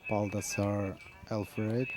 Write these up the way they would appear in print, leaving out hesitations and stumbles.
Baldassar Alfred,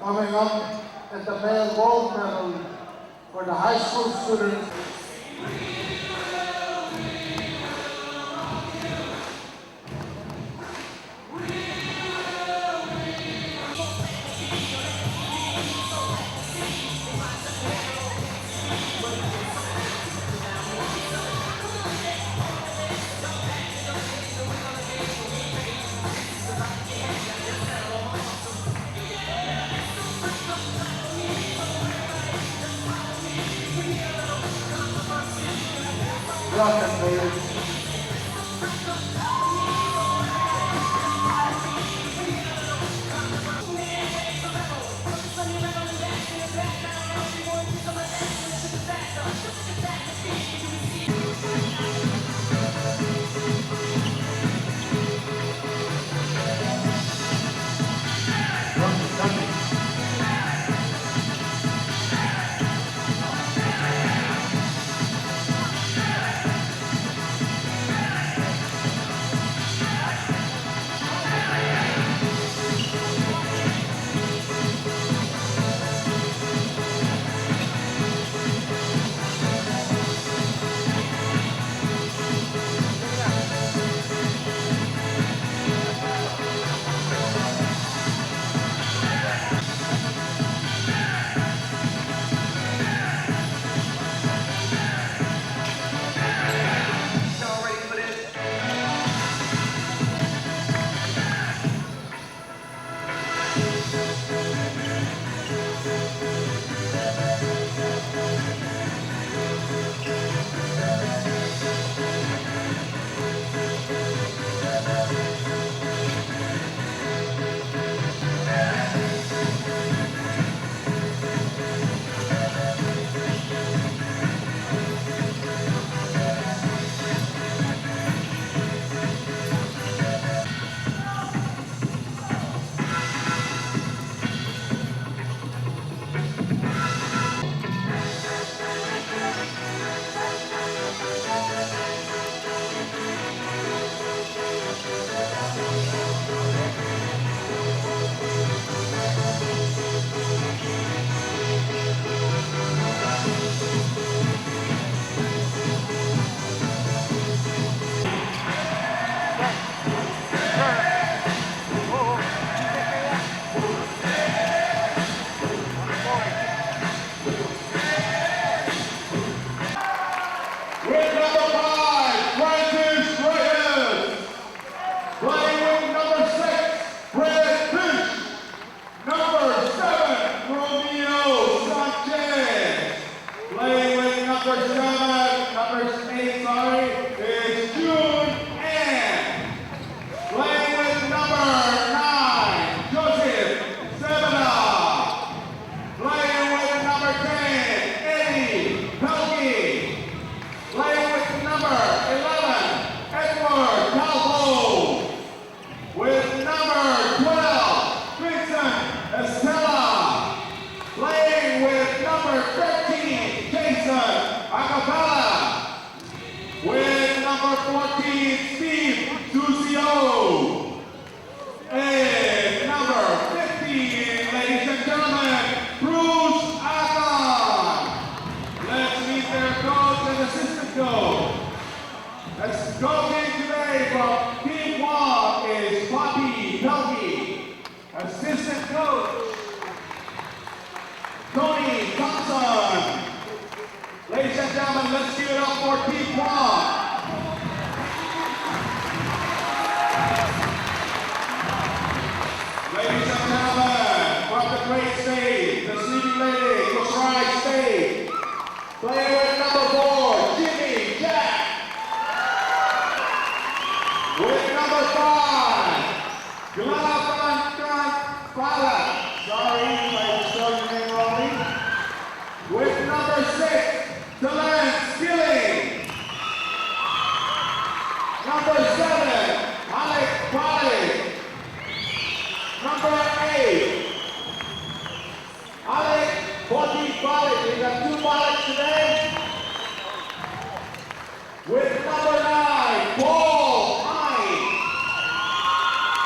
Coming up at the male gold medal for the high school students. Rock and roll.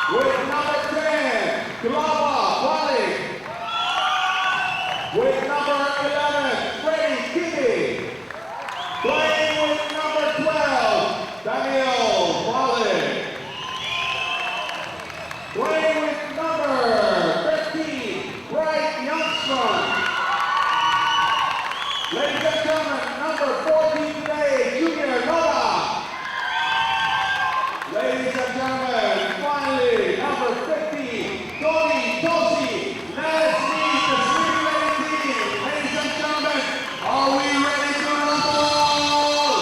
With number 10, Glava Wally. With number 11, Freddie Kitty. Playing with number 12, Daniel Wally. Playing with number 15, Bright Youngstrom. Ladies and gentlemen, number 14 today, Junior Noda. Ladies and gentlemen, finally, number 50, Tony Tosi. Let's meet the Sweet Lady team. Ladies and gentlemen, are we ready to rumble?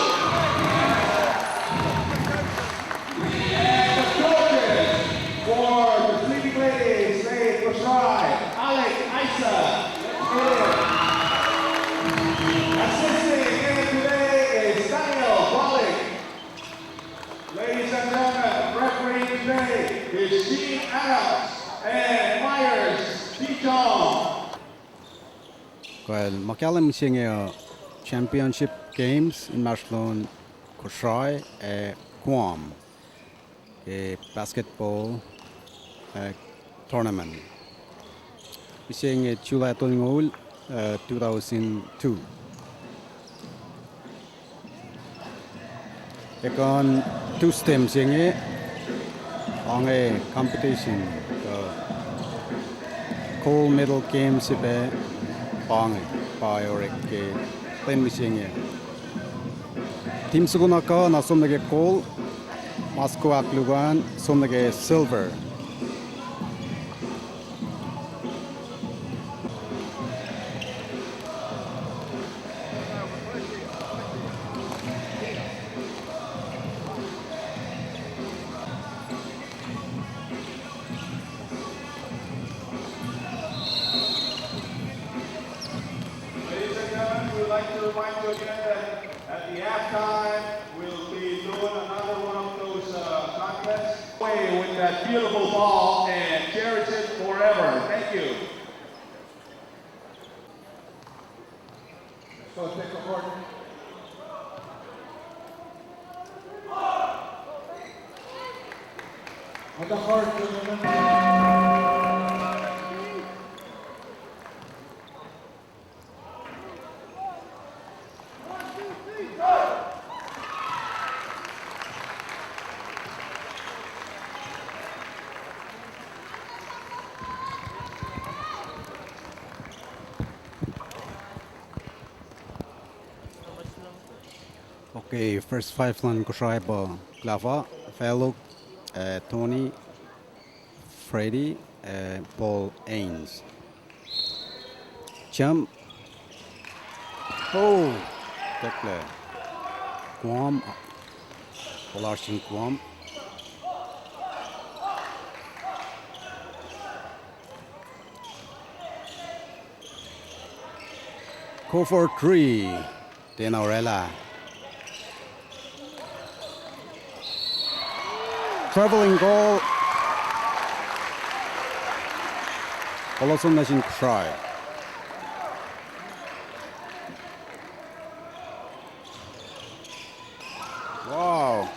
And the coaches for the Sleeping Ladies, say Kosrae, Alec, Isa. Let's get it. Assisting in today is Daniel Wally. Ladies and gentlemen, refereeing today is Gene Adams and Myers Dijon. Well, Macallan singing championship games in Marshallon, Kosrae, Guam, a basketball tournament. We sing July 2002. Ekon two stems singing on a competition. Gold medal games be bang by or ten singing. Team Sugunaka na somnage gold, Moscow Aklugan somnage silver. Ladies and gentlemen, we would like to remind you again that at the halftime, we'll be doing another one of those contests. Play with that beautiful ball and cherish it forever. Thank you. So take a court. On the court, gentlemen. Okay, first five line Kosrae ball. Glava, Fellow, Tony, Freddie, Paul Ains. Jump. Oh, tackle. Guam, Larson Guam. Go for three. Denorella. Traveling goal. Colossal Nation try. Wow.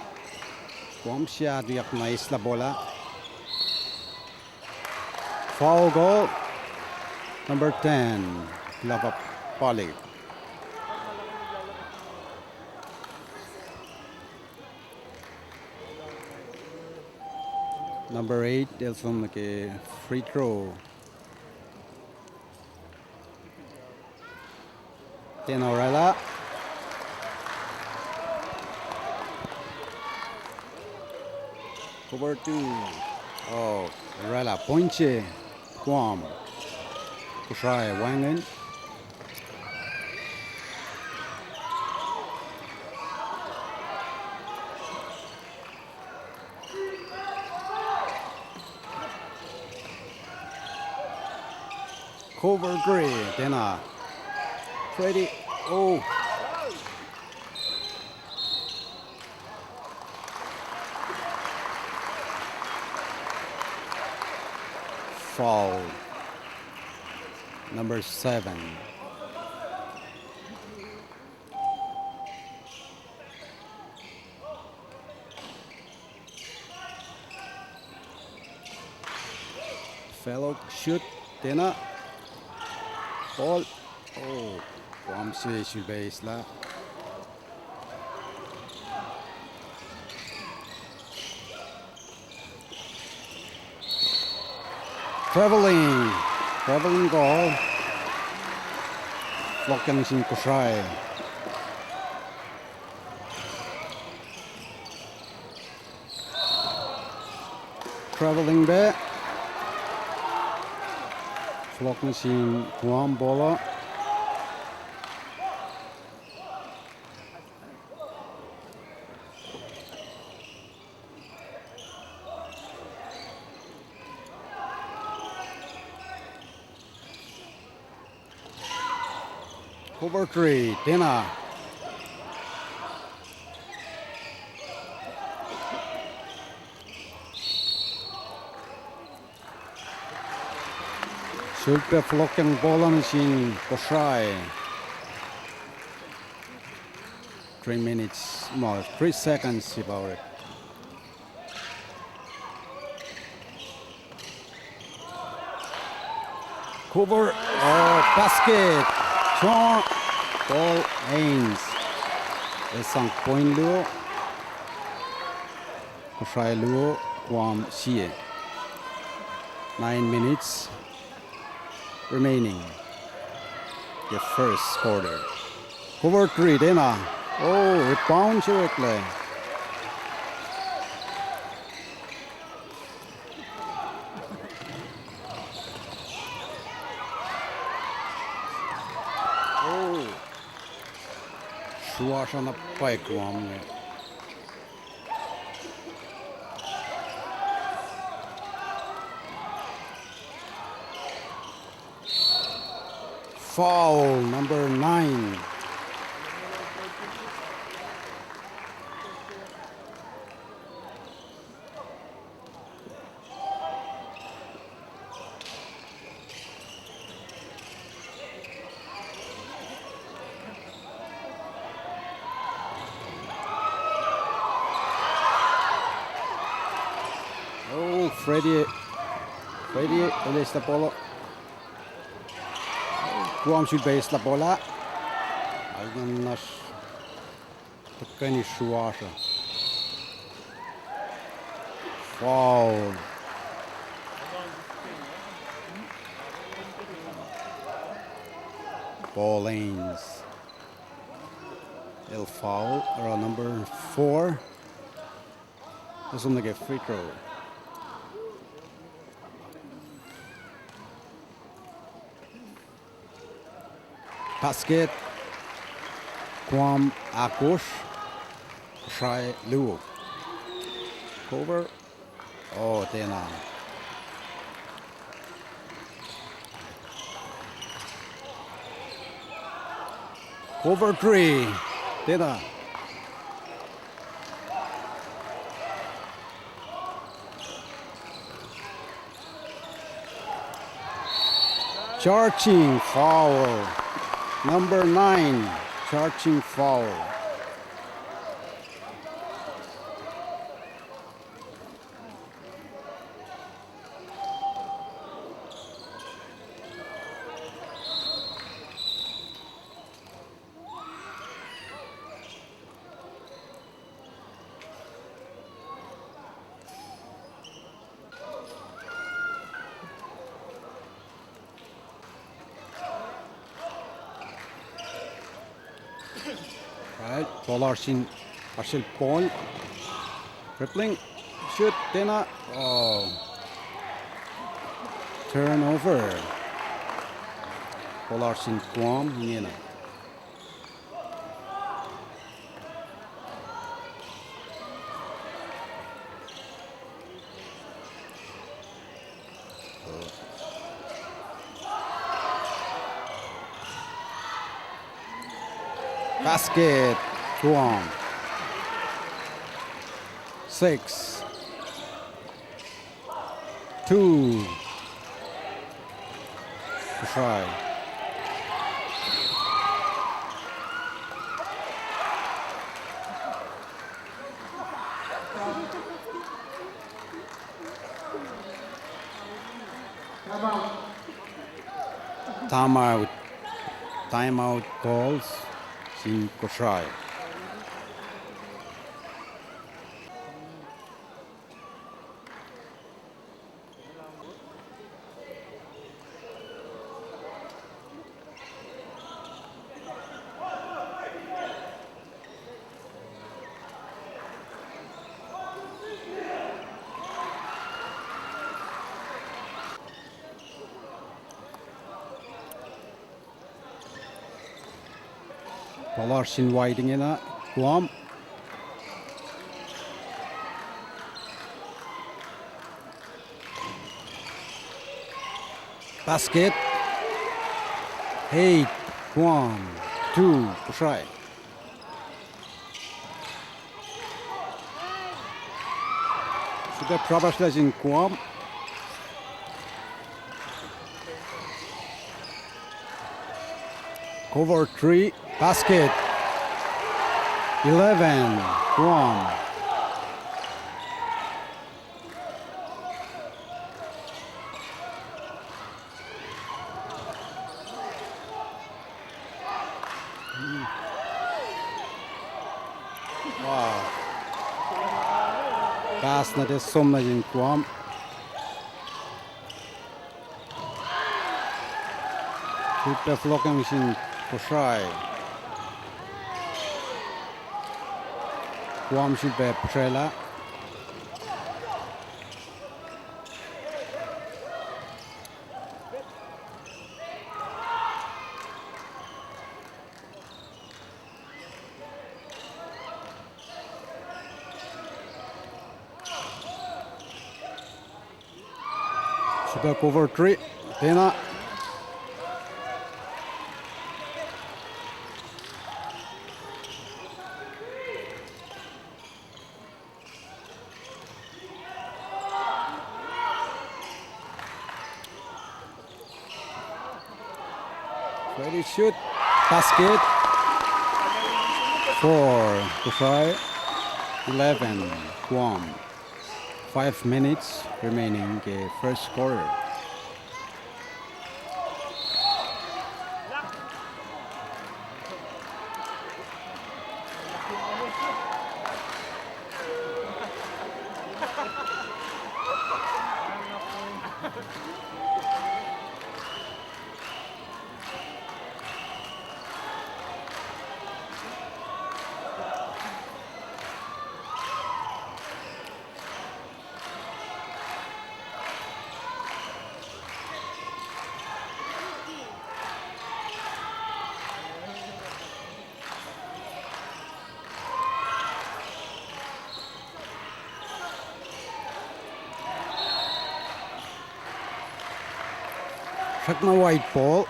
Guam siya diak nice la bola. Foul goal. Number 10. Lava Pali. Number 8 is from like a free throw. Tenorella. Cover 2. Oh, Rella. Poinche. Guam. Kosrae. Wangan. Cover 3. Dena. Freddie. Oh. Foul. Number 7. fellow shoot, Tena. Ball. Oh, Guam should base la. Traveling goal. Flocking in Kosrae. Traveling back. Flocking in Guam bola. Cover 3, Tena. Super flocking bollen in Kosrae. 3 minutes, no, 3 seconds about it. Cover, oh, basket. John Paul Haynes. Isang point luo. Kosrae luo. Guam Xie. 9 minutes remaining. The first quarter. Cover 3, Tena. Oh, rebound directly. Oh, Shuasha na pai Guam. Foul number 9. Oh, Freddie release the ball. Guam should base la bola. Algan nas Tukani Shuasha. Foul. Ball lanes. El foul around number 4. This one to get free throw. Basket. Guam Akush. Try Luo. Cover. Oh, Tena. Cover 3. Tena. Charging foul. Number 9, charging foul. Right, ball Arshil ball. Crippling. Shoot, Tena. Oh. Turnover. Ball Arshil Guam, Nina. Basket, Guam. 6, 2. Try. Come out. Timeout. Timeout calls in Kosrae. Dollars inviting in Guam. Basket. 8 Guam 2 Kosrae. Sudah prabashlesin Guam. Cover 3 basket. 11 Guam. Wow. Pass na desom na in Guam. Super flocking in Kosrae. Guam should be Petrella. Super cover 3. Dena. Ready shoot. Basket. 4 Kosrae. 11 Guam. 5 minutes remaining first quarter. Check my white ball.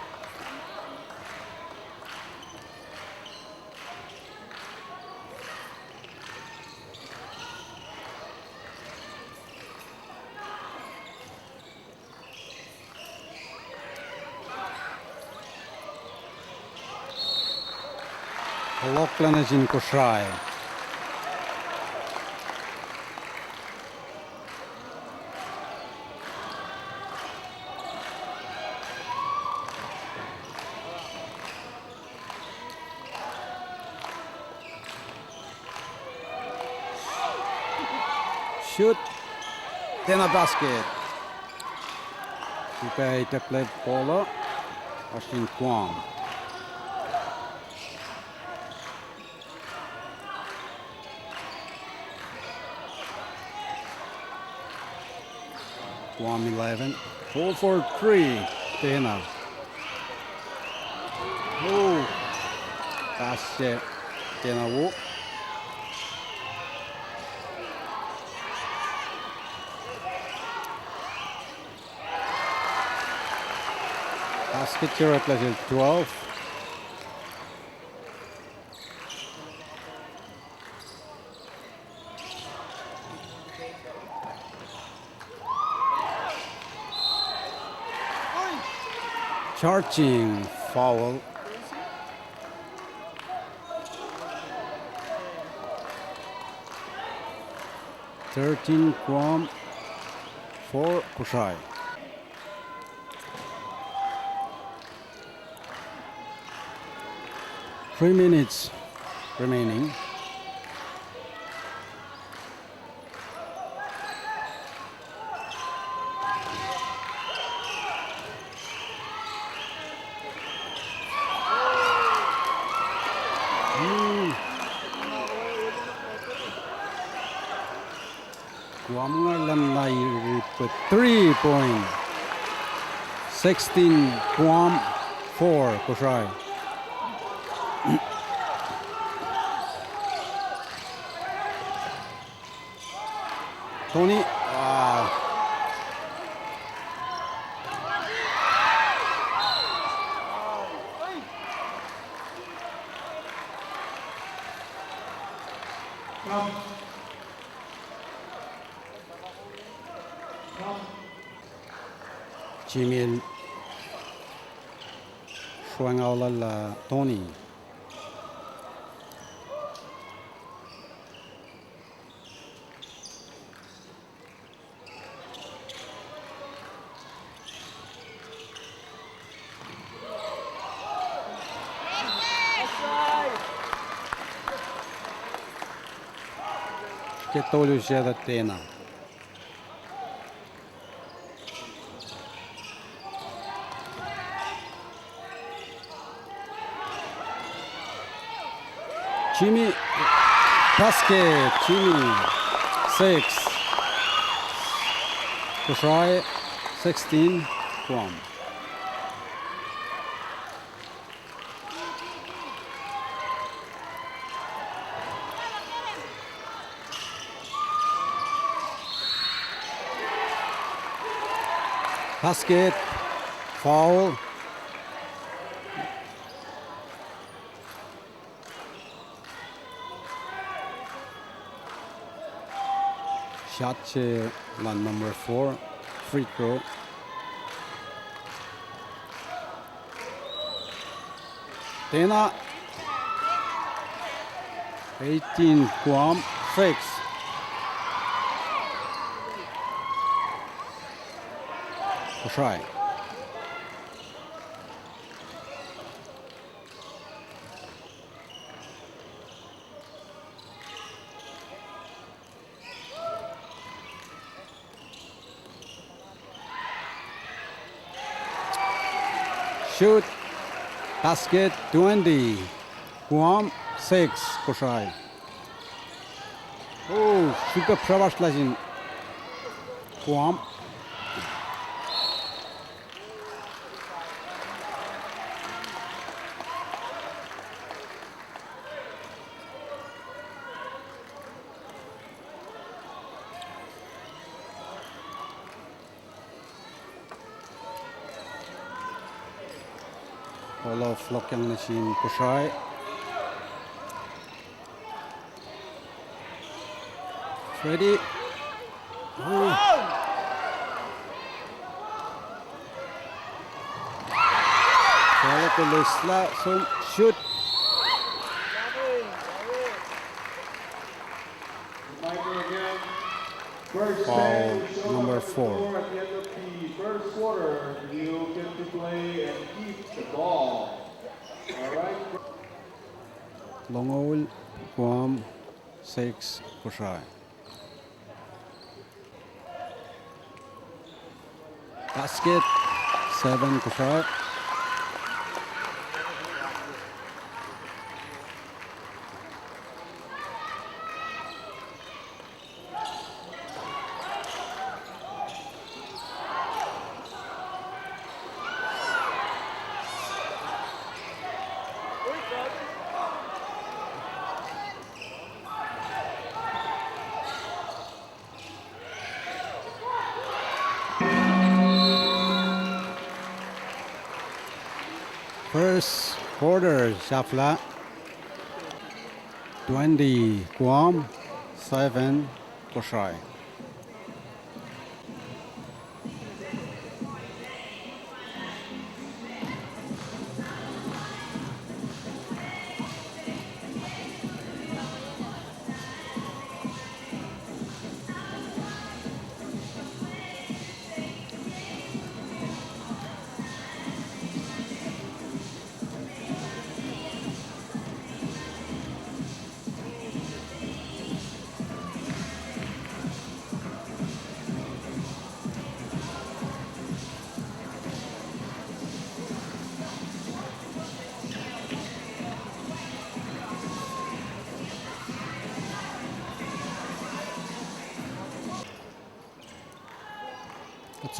Lachlan is in Kosrae. Shoot. Then a basket. Super hit play ball. Austin Guam. Guam 11. 4 for 3. Dena. Oh. Basket. Dena walk. Basket here at level 12. Charging foul. Guam 4 Kosrae. 3 minutes remaining. Guam with 3 point. 16 Guam 4 Kosrae. Tony. Wow. Jimmy showing out Tony. Che tolju sia da tena. Jimmy basket. Jimmy 6. Kosrae 16 Guam. Basket, foul. Shot line number 4, free throw. Tena 18 Guam 6. Kosrae. Shoot, basket 20, Guam 6, Kosrae. Oh, super przeważlazin Guam. All of Lokyang Machine Kosrae. Ready. So shoot. Foul number 4. At the end of the first quarter, you get to play and keep the ball. All right. Longol, Guam 6, Kosrae. Basket 7, Kosrae. First quarter, Shafla 20, Guam 7, Kosrae.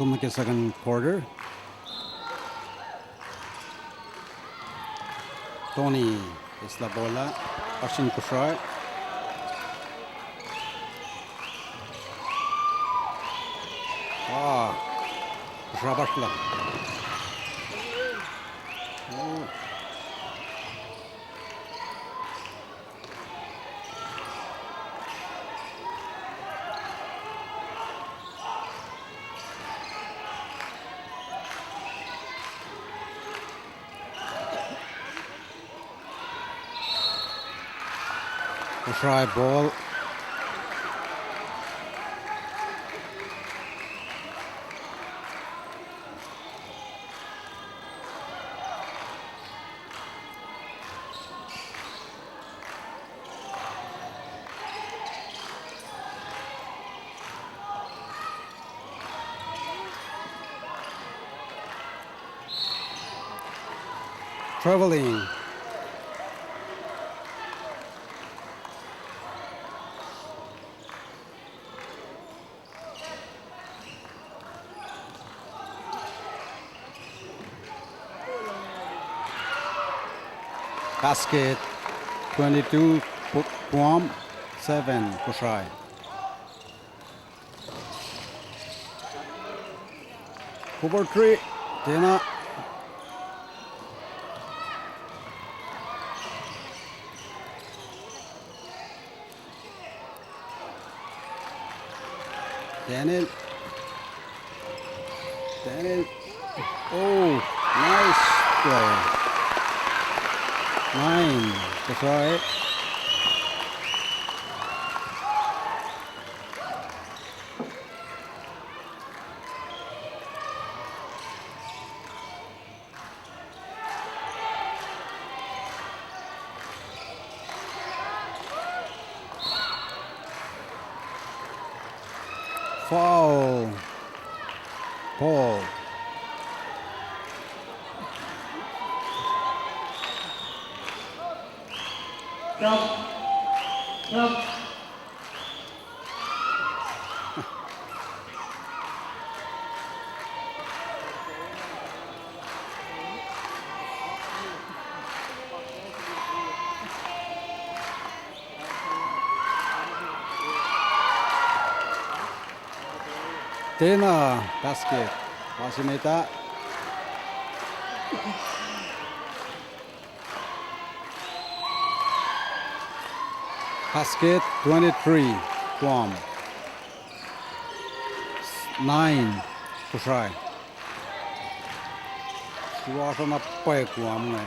minutes on the second quarter. Tony es la bola. Ashin Kosrae. Kosrae başla. Kosrae ball. Traveling. Basket. 22 Guam, 7 Kosrae. Cover 3. Dana. Daniel. Oh, nice play. 9 Kosrae. Foul. Paul. Jump. Dana basket. Masimeta. Basket 23 Guam. 9 Kosrae. Suosa nappai Guam này.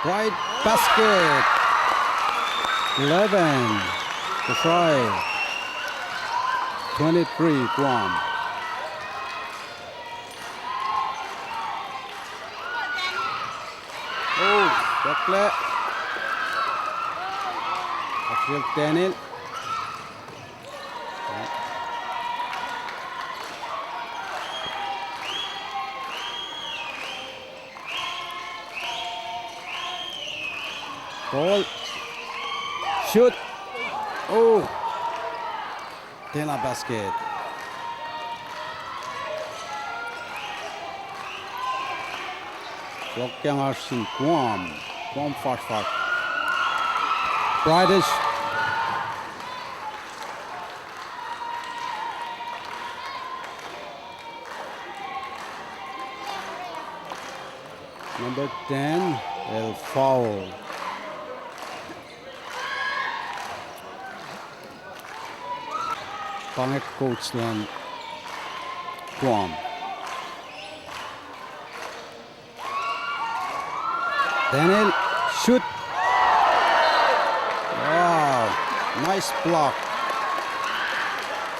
Right basket. 11 Kosrae. 23 Guam. Oh, chocolate. Actual Daniel. Ball. Shoot. Oh. Dana basket. Blockyang Arsin Guam. Guam fart. British. Number 10, El Foul. Pangit coach lang Guam. Daniel, shoot. Wow, nice block.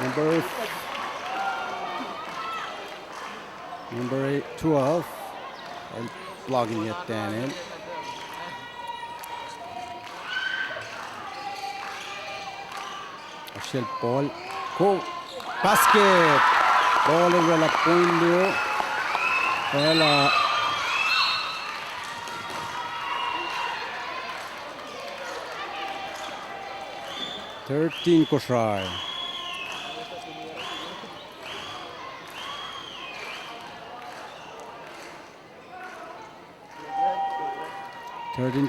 Number 12, and blocking it, Daniel. Ashel Paul. Cool. Basket. Ball over la punto. Well, 13 Kosrae.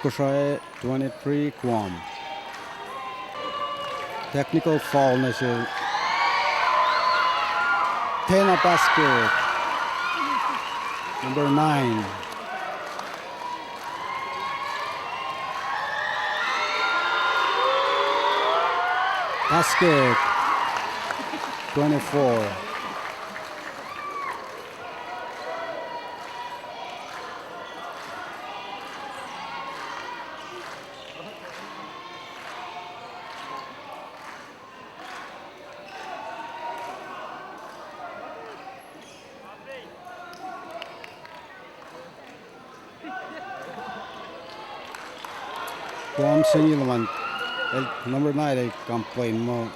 Kosrae, 23 Guam. Technical foul na siya. 10 a basket. Number 9. Basket. 24. Guam sinilaman. Number 9 ay complain mo.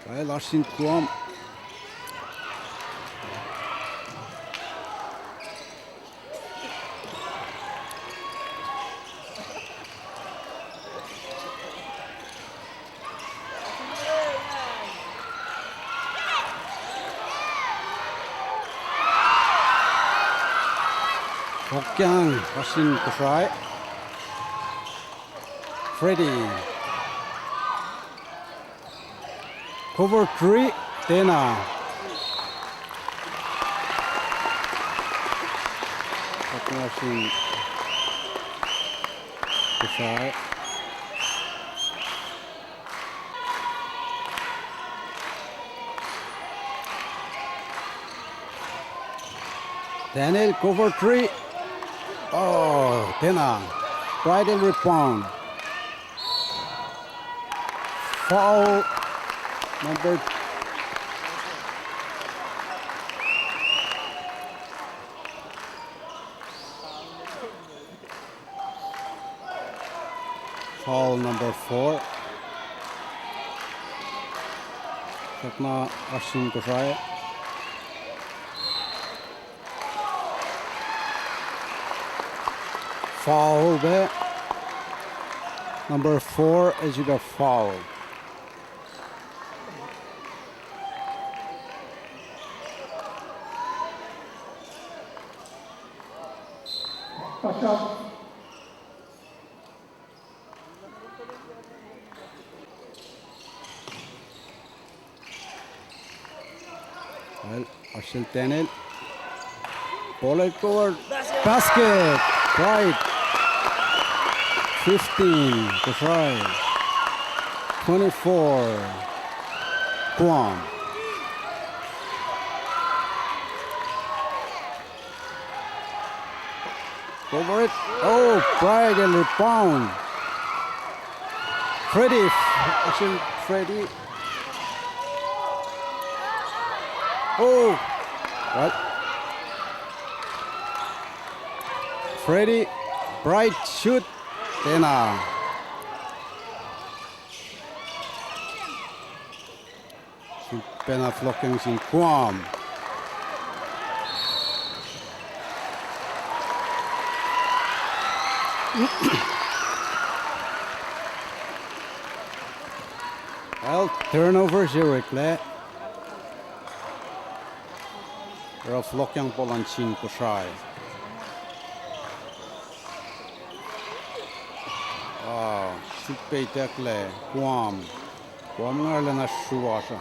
Kaya lasin Guam. Hokyang, lasin Kosrae. Freddie. Cover 3, Tena. Lasin Kosrae. Daniel, cover 3. Oh, Tena. Bridal rebound. Foul number foul number 4. Sakna Ashim Kosrae. Foul there. Number 4 is you got foul. Well, Ashil Tenel. Ball covered. Basket. Right. 15. Kosrae. 24. Guam. Over it. Oh, bridal rebound. Freddie. Actually, Freddie. Oh, what? Freddie, bright shoot. Tena. Pena flocking in Guam. Well, turnover Zurich le. Flocking Polanchin Kosrae. Wow, super tackle. Guam. Guam ngarle na shuasha.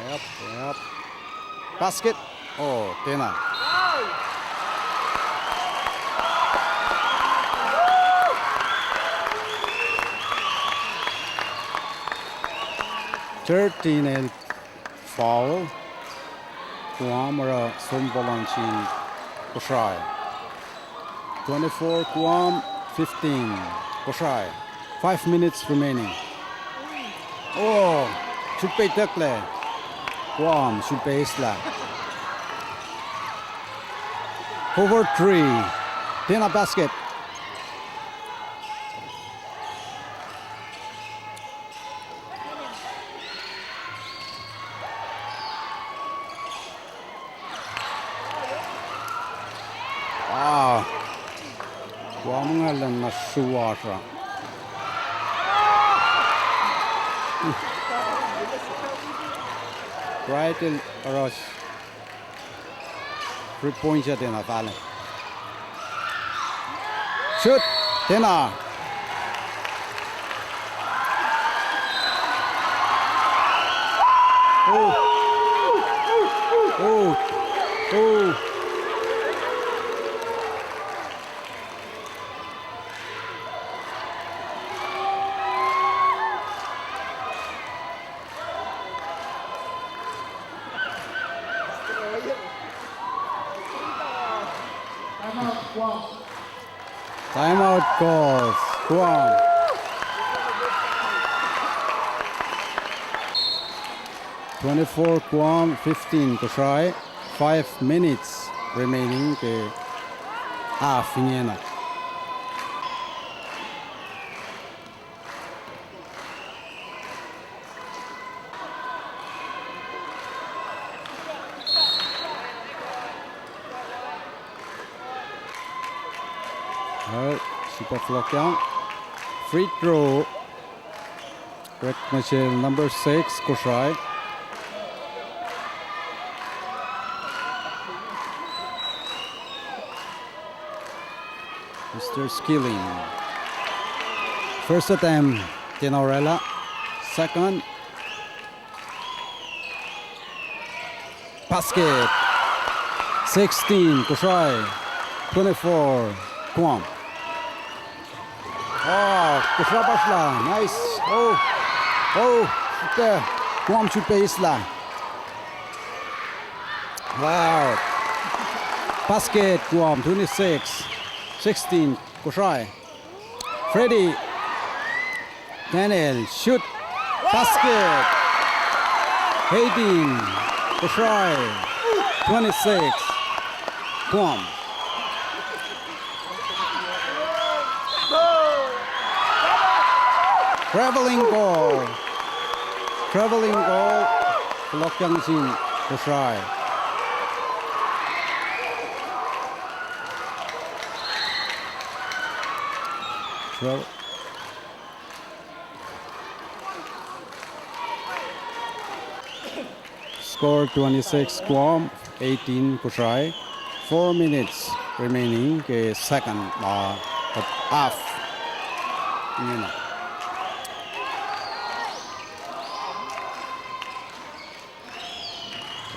Yep. Basket. Oh, Tena. $13 foul. Guam or Sombolanchin Kosrae. 24 Guam, 15 Kosrae. 5 minutes remaining. Oh, should pay tackle. Guam should pay slap. Over 3. Tena basket. finalen na 7-8. Right in rush. 3 points at the finale. Shoot! Tena! Oh! Oh! Oh! Timeout, Guam. Timeout calls. Guam. (24) Guam, 15 Kosrae. 5 minutes remaining. Half in. Super flockdown. Free throw. Recognition number 6, Kosrae. Mr. Skilling. First attempt, Tenorella. Second. Basket. 16, Kosrae. 24, Guam. Oh, Kosrae başla. Nice. Oh. Oh, şütte. Guam şütte isla. Wow. Basket, Guam, 26. 16, Kosrae. Freddy. Daniel, shoot. Basket. 18, Kosrae. 26, Guam. Traveling goal. Traveling goal. Block Young-Jin, Kosrae. Score 26 Guam, 18 Kosrae. 4 minutes remaining. Second half.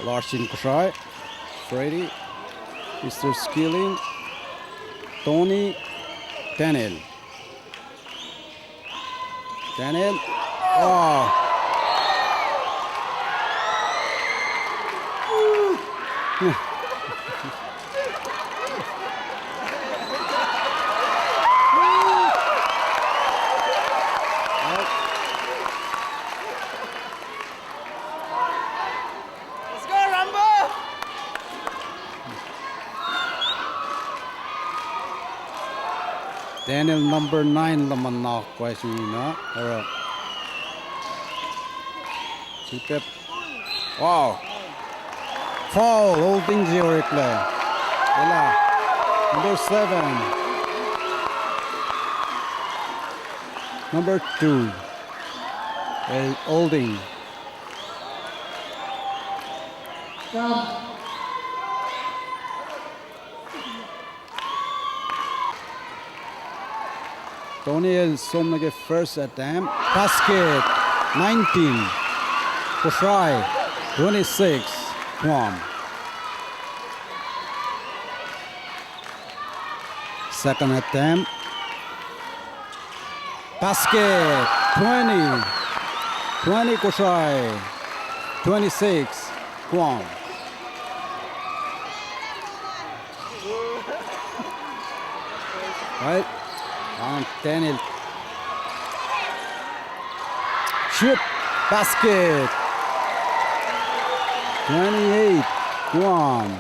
Larson Kosrae, Freddy, Mr. Skilling, Tony, Daniel. Daniel, oh. Daniel number 9 laman na question na. Alright. Step. Wow. Foul. Holding zero replay. Wala. Number 7. Number 2. Holding. Stop. Tony Somnage first attempt. Basket. 19. Kosrae. 26. Guam. Second attempt. Basket. 20. 20 Kosrae. 26. Guam. Right. On Daniel. Shoot. Basket. 28 Guam.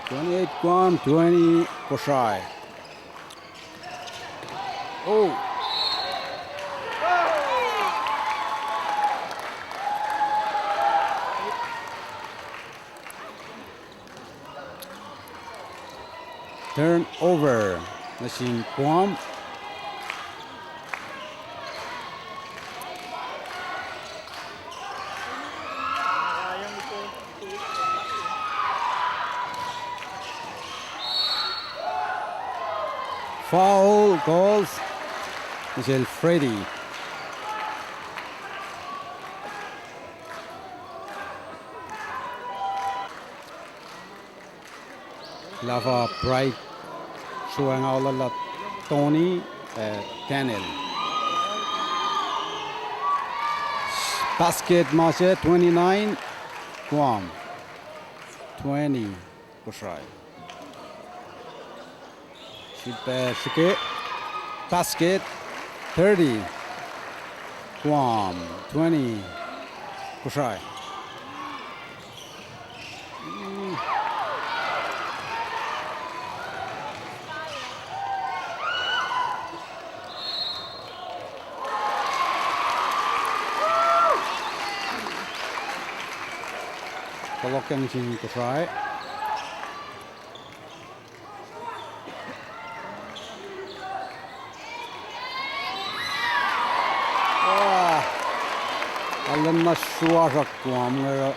28 Guam, 20 Kosrae. Oh. Turnover. Machine Guam. Foul goals. Michelle Freddy. Lava Bright showing all a lot. Tony Daniel. Basket Masha 29. Guam 20. Kosrae. Shoot basket 30. Guam 20. Kosrae. Colocando em Kosrae. Alam na suara Guam ngara.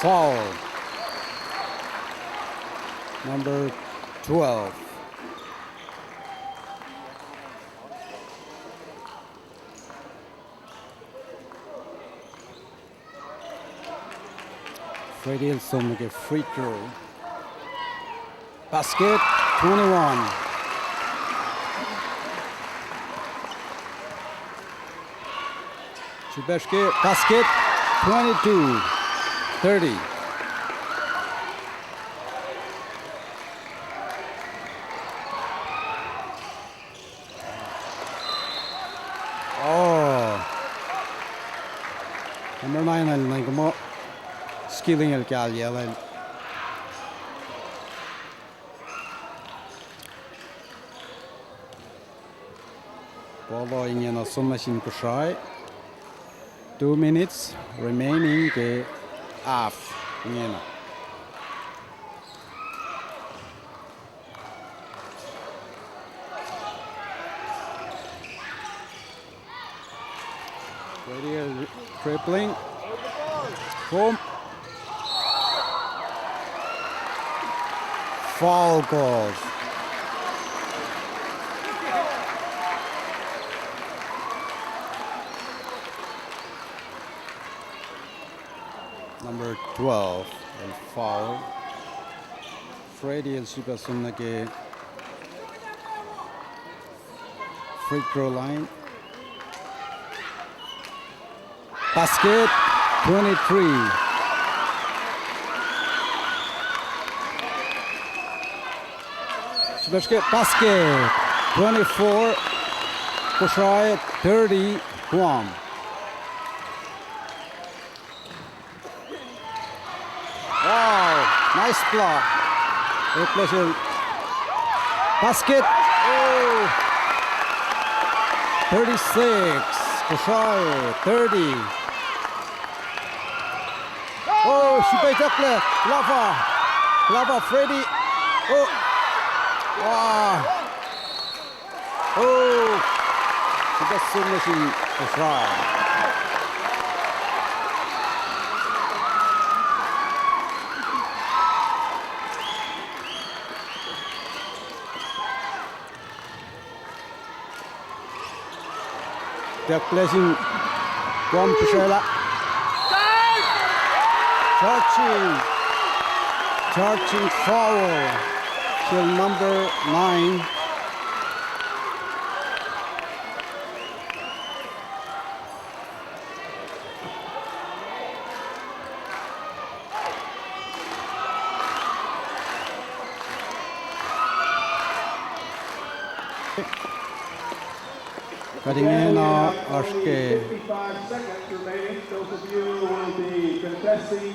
Foul. Number 12. Freddie Hilson with a free throw. Basket 21. Chubeshke basket 22. 30. Oh. Number 9 al nagmo skilling el kalya al. Ball in a submachine Kosrae. 2 minutes remaining ke half. Ngena. Ready tripling. Boom. Foul goals. Number 12 and foul. Freddie El Shibasunake free throw line. Basket 23. Shibashke basket 24. Kosrae 30. Guam. Wow, nice block. A pleasure. Basket. Oh. 36. Kosrae 30. Oh, she beat up there. Lava Freddy. Oh. Wow. Oh. She got so much in Kosrae. They're placing Guam Pushela. Charging foul till number 9. Again, only 아쉽게 55 seconds remaining. Those of you who will be contesting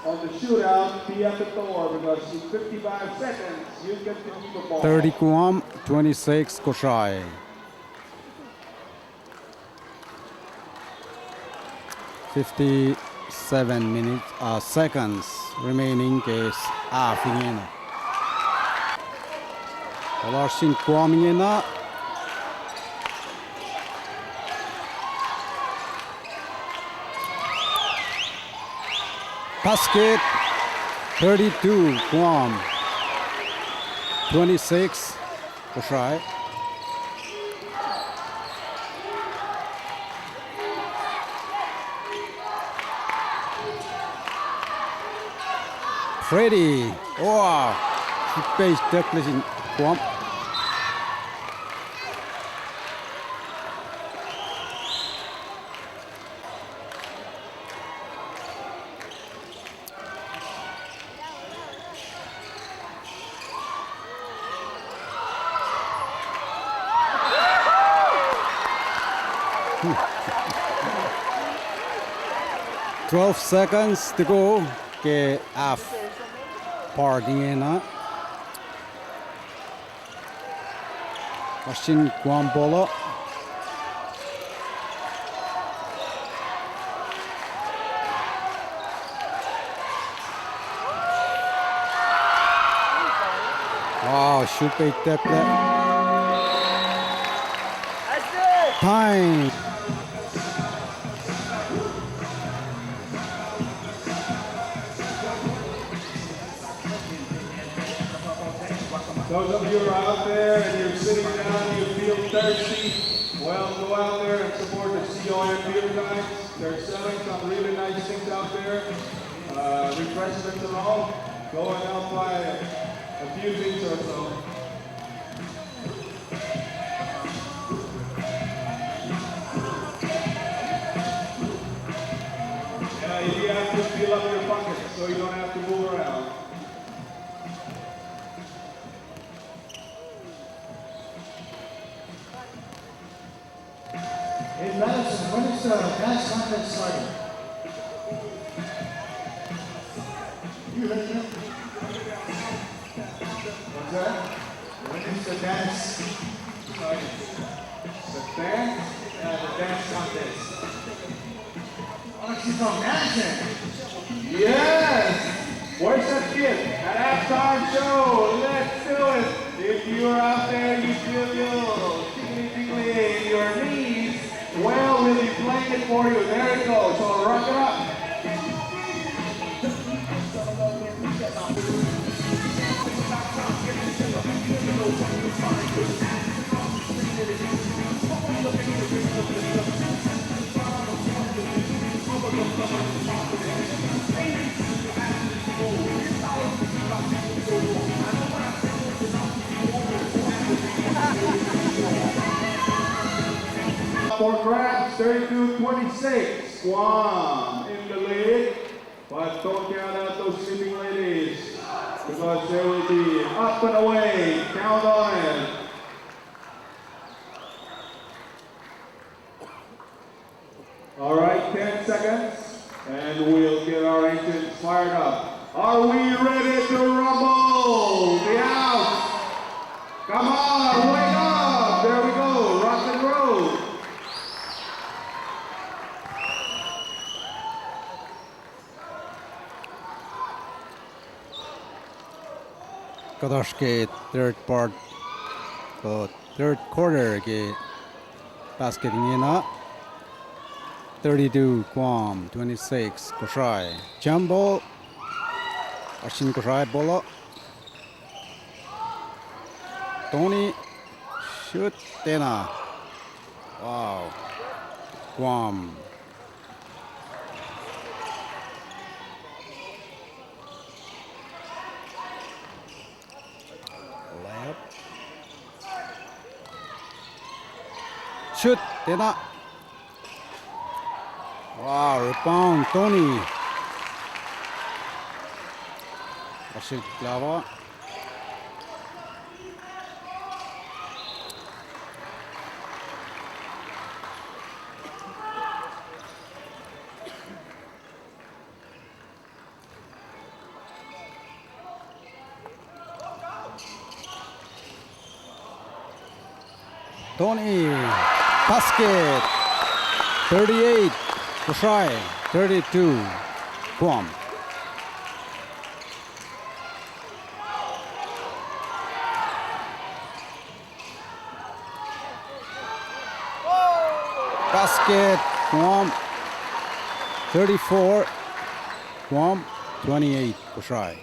on the shootout, be at the door because in 55 seconds you get to keep the ball. 30 Guam, 26 Kosrae. 57 minutes, seconds remaining is halfingena. Larsin Guamingena. Basket, 32 Guam, 26 Kosrae. Freddy, wow, base declaration Guam. Twelve seconds to go. Ke half partying na. Machine Guam bola. Wow, shoot bait that. Time. Those of you who are out there and you're sitting down, you feel thirsty, well, go out there and support the COM beer guys. They're selling some really nice things out there. Refreshments and all. Go and help buy a few things or so. Yeah, you have to fill up your pockets so you don't have to move around. Hey Madison, when is the dance contest starting? You heard me? What's that? When is the dance starting? The dance? The dance contest. Oh, she's from dancing. Yes! Where's that kid? At halftime show. Let's do it. If you're out there, you feel your tingly in your knees, well, we'll be playing it for you. There it goes. So rock it up. For grabs, 32-26, Guam in the lead. But don't count out those sleeping ladies because they will be up and away. Count on it. All right, 10 seconds, and we'll get our engines fired up. Are we ready to rumble? The out. Come on, wake up. There we go, rock and roll. Kosrae third part, third quarter ke basketingena. 32 Guam, 26 Kosrae. Jump ball. Arsin Kosrae bola. Tony shoot Tena. Wow. Guam. Layup. Shoot Tena. Wow, rebound Tony. Arsin Klava. Tony, basket. 38, Kosrae. 32, Guam. Basket, Guam. 34, Guam. 28, Kosrae.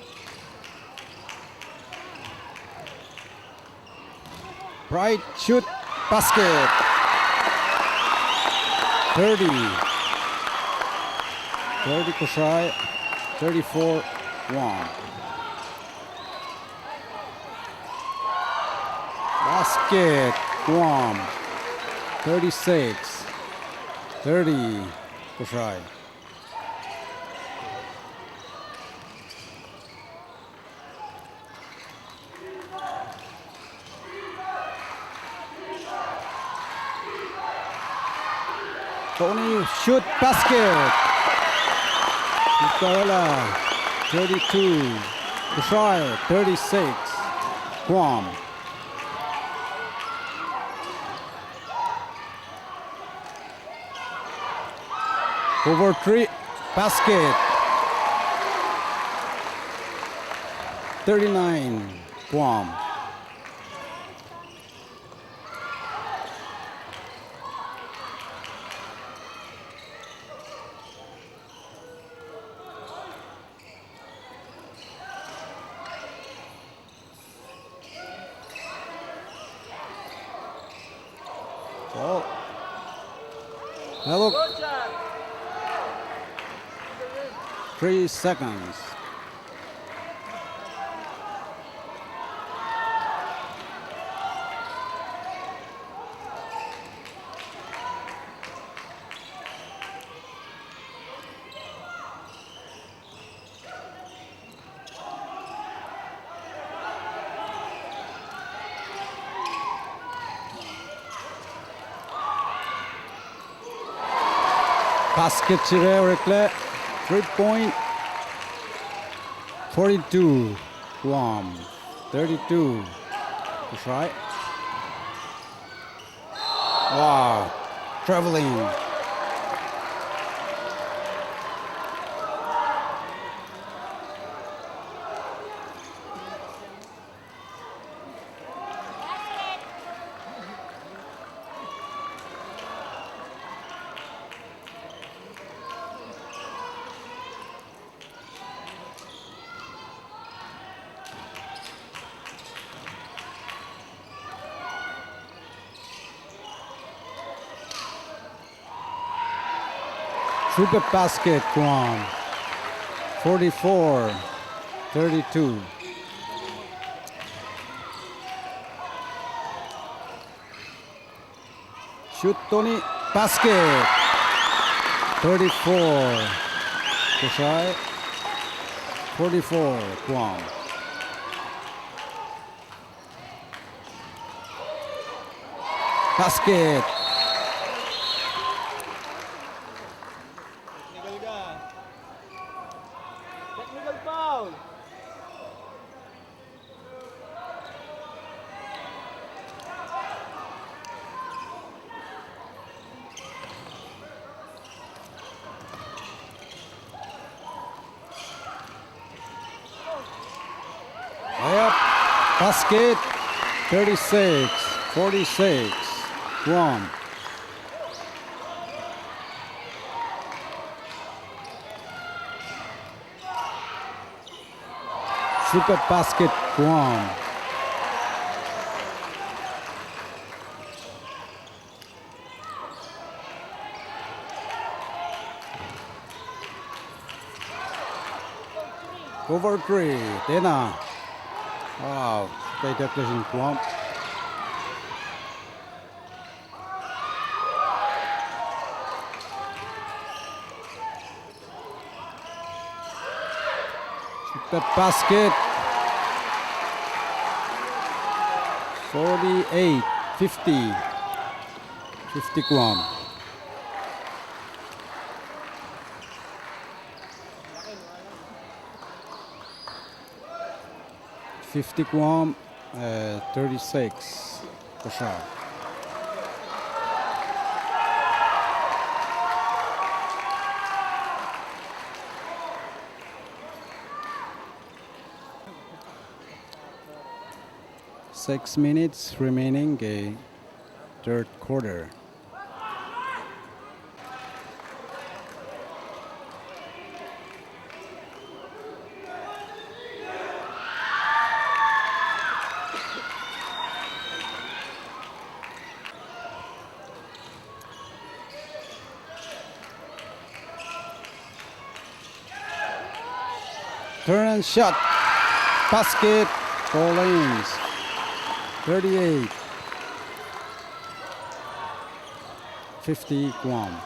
Bright shoot, basket. 30 Kosrae, 34 Guam. Basket, Guam. 36 30 Kosrae. Tony shoot basket. Nicaragua 32, Kosrae 36, Guam. Over 3 basket. 39, Guam. Oh. Hello. 3 seconds. Basket Chile, 3-point, 42, Guam, 32, that's right. Wow, traveling. Super basket, Guam, 44, 32. Shoot Tony, basket, 34, Kosrae, 44, Guam. Basket. Technical foul. Layup, basket, 36, 46, Guam. Super basket, Guam. Over 3, Dana. Wow, great deflection, Guam. Super basket. 48, 50. 50 Guam. $50 Guam, 36 Kosrae. 6 minutes remaining, third quarter. Turn and shot. Basket. Goal lanes. 38. 50 Guam.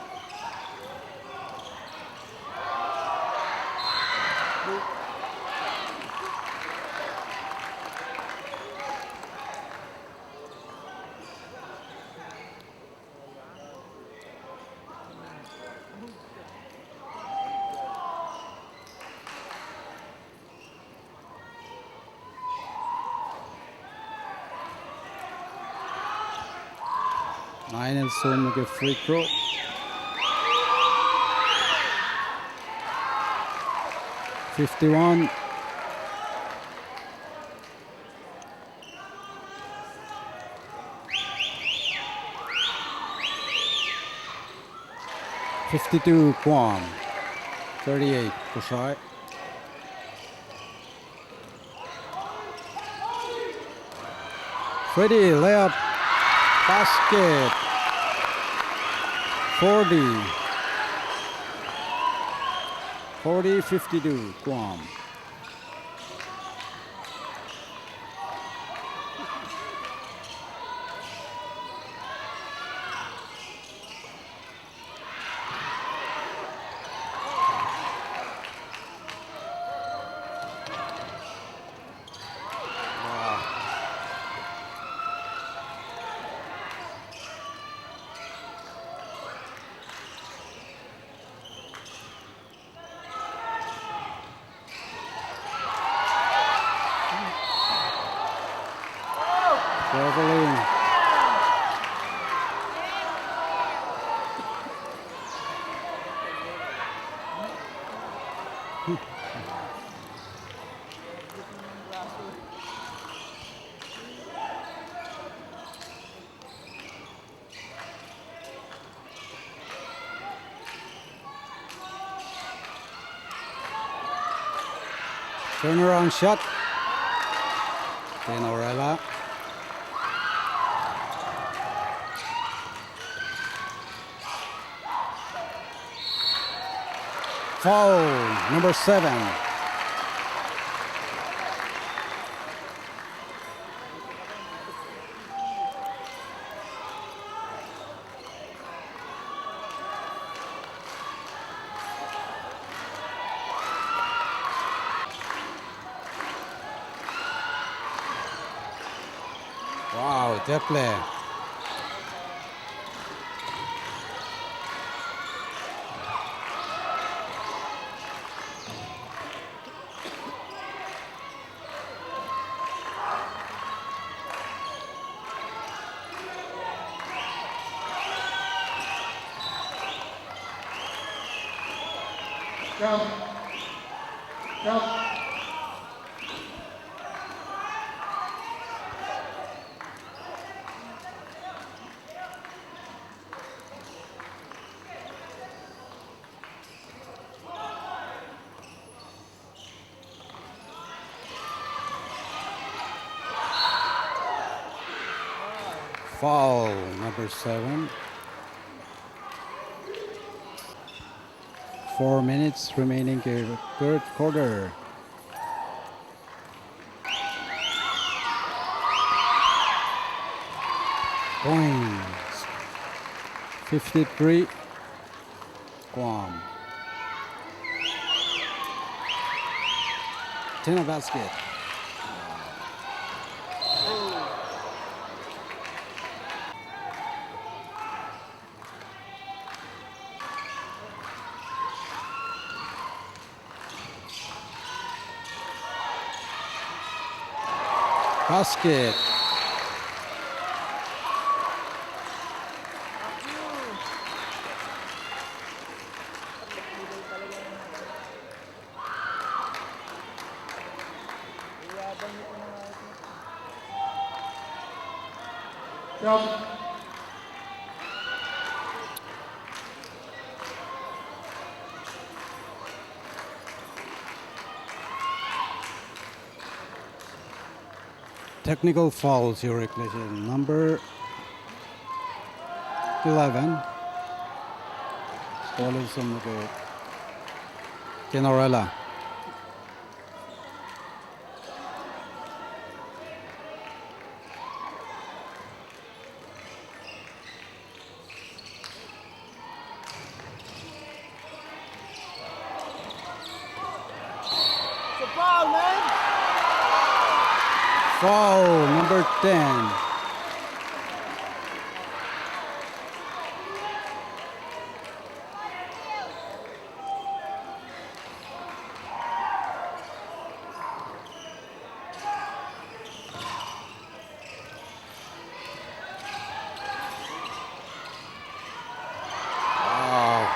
Nine and soon make a free throw. $51. $52 Guam. 38 Kosrae. Freddie layup. Basket. 40-52 Guam. Traveling. Turnaround shot. Tenorella. Foul, number 7. Wow, that play. Jump. Jump. Foul, number 7. 4 minutes remaining, third quarter. Points. 53 Guam. 10 a basket. Basket. Jump. Technical fouls, Your Excellency. Number 11. Ball is on the Generala. It's a foul, man. Foul, number 10. Wow.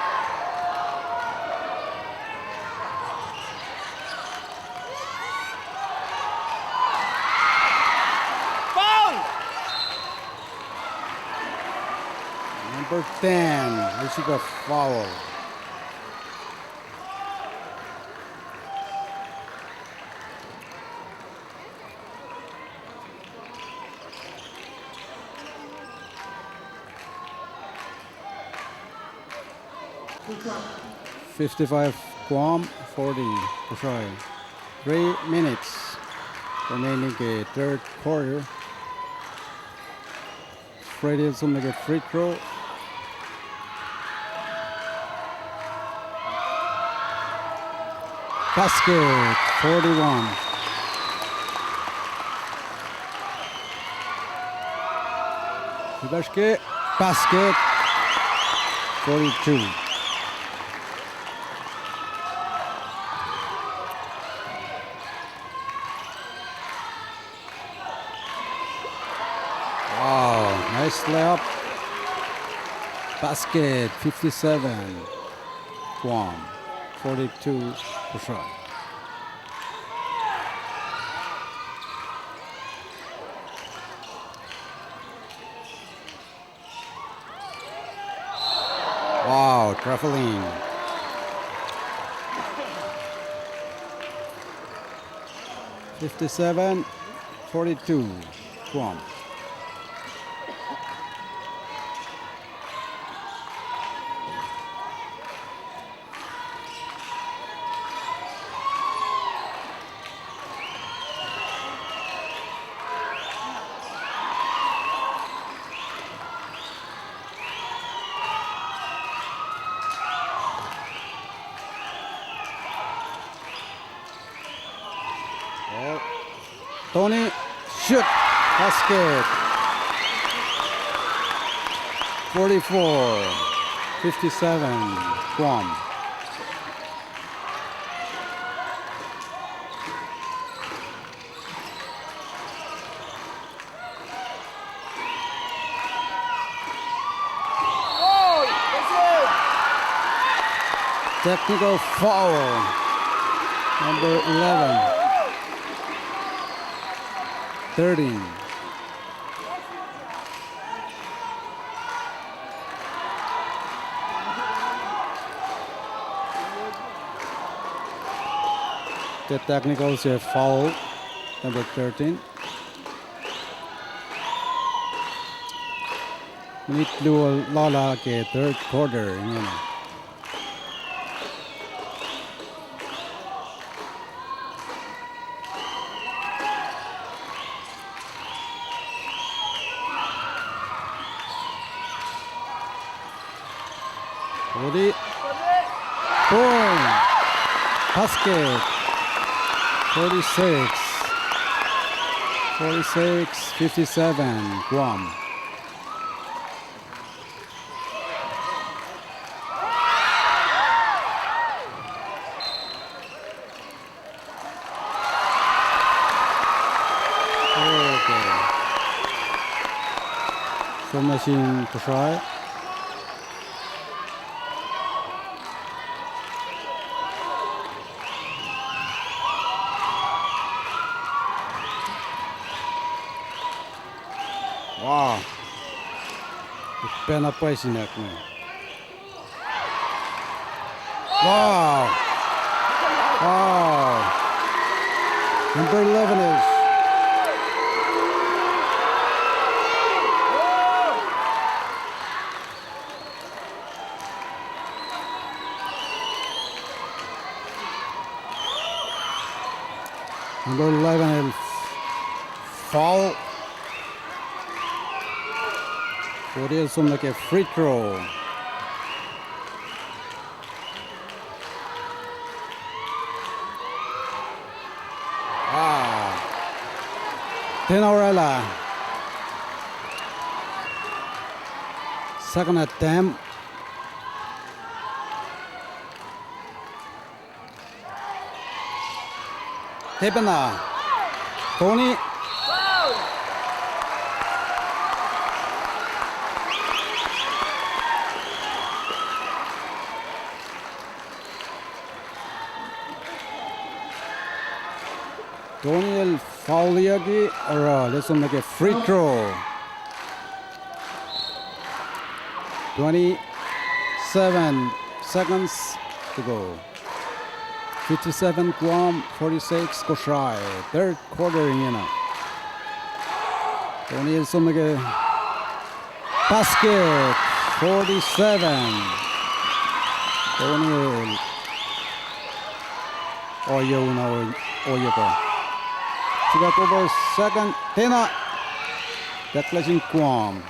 Foul. Number 10. This is a foul. Good shot. 55 Guam, 40 Kosrae. 3 minutes remaining the third quarter. Freddy is on the free throw. Basket, 41. Basket, 42. Wow, nice layup. Basket, 57. Guam, 42 Kosrae. Wow, traveling. $57, 42 Guam. Oh. Tony, shoot, basket. 44, 57, Guam. Oh, that's it. Technical foul, number 11. 13. The technical is a foul, number 13. We need to do a Lala ke third quarter. Ready? Boom! Basket. 46. 46, 57, Guam. Okay. So machine to try. Wow. Pena Paisinek. Wow. Wow. Number 11 is number 11 is foul. It som like a free throw. Tenorella. Second attempt. Tepena. Tony. Tony el foul lagi. Alright, let's make a free throw. 27 seconds to go. 57 Guam, 46 Kosrae. Third quarter in now. Tony el make a basket. 47. Tony el Oyo now Oyo go. She got over second. Tena. Declaration Guam.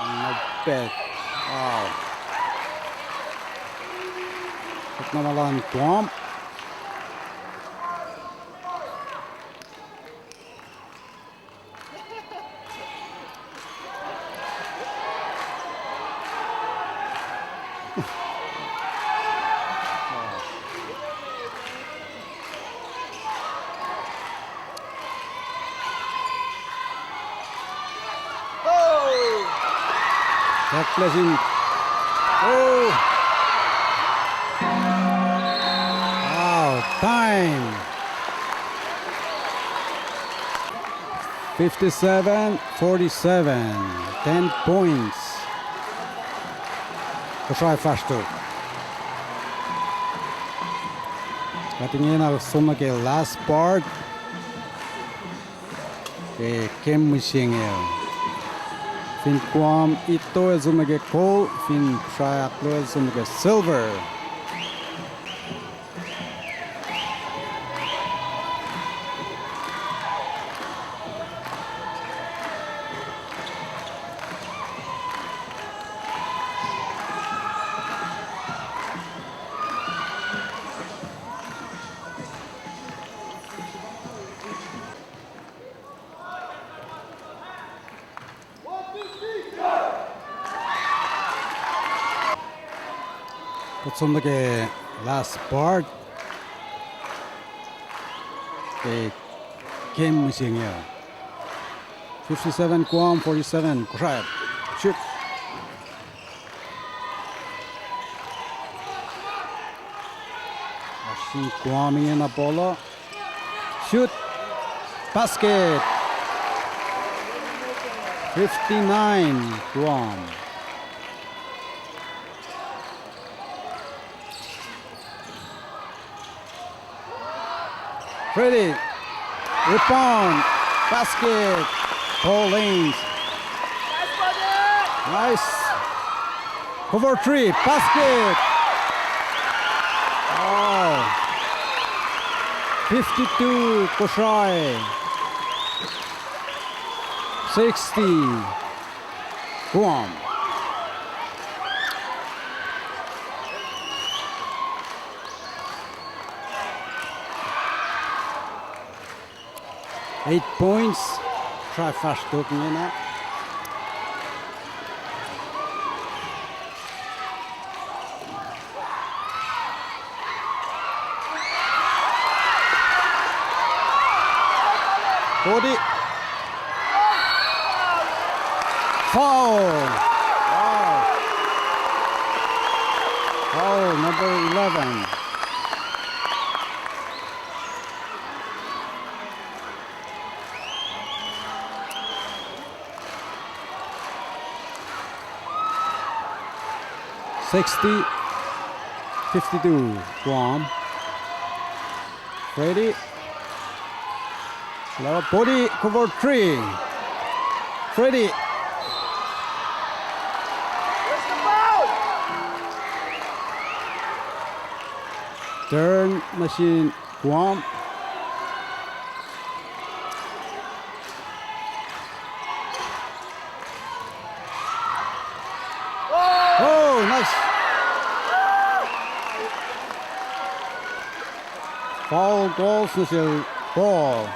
Not bad. Wow. Teknamalan Guam. Back placing. Oh! Wow, time. 57-47. 10 points. Kosrae faster. Cutting in our stomach last part. Okay, Kim Mishingel. Fin Guam ito es umege gold, fin Kosrae aklo es umege silver. What's on the last part? The game missing here. 57 Guam, 47 Kosrae. Shoot. Rushing Guam in a bola. Shoot. Basket. 59 Guam. Ready, rebound, basket, ball lanes. Nice. Cover three, basket. Oh. 52 Kosrae. 60 Guam. Eight points. Try fast talking in that. Foul. Wow. Foul number 11. 60-52, Guam. Ready? Body cover 3. Ready? Where's the foul? Turn machine Guam. Oh, nice. Foul goals missile ball.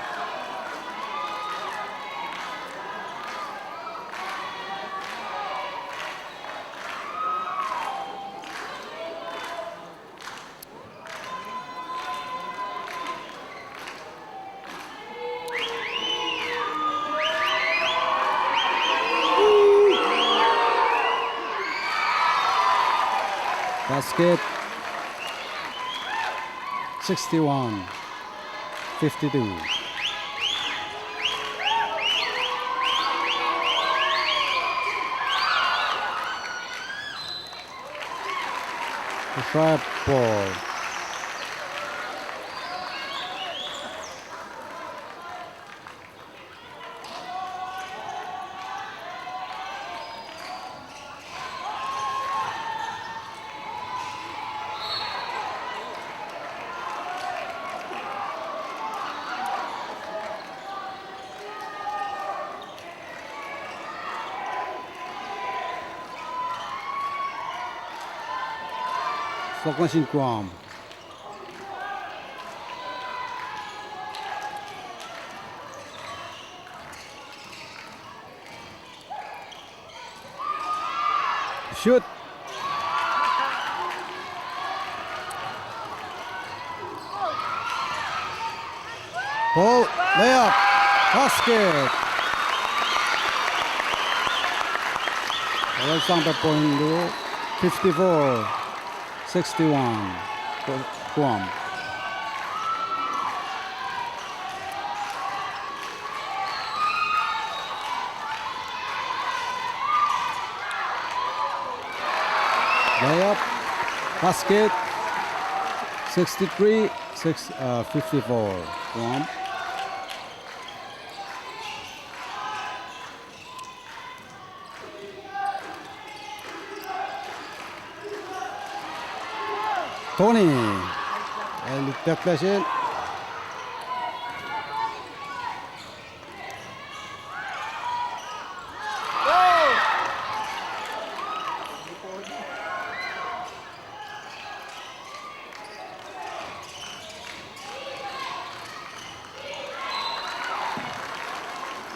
Basket 61-52. Kosrae ball. Slot machine Guam. Shoot. Ball, layup, basket. Alexander point 54-61, Guam. Layup, basket, 63-54, Guam. Tony, elle deflection.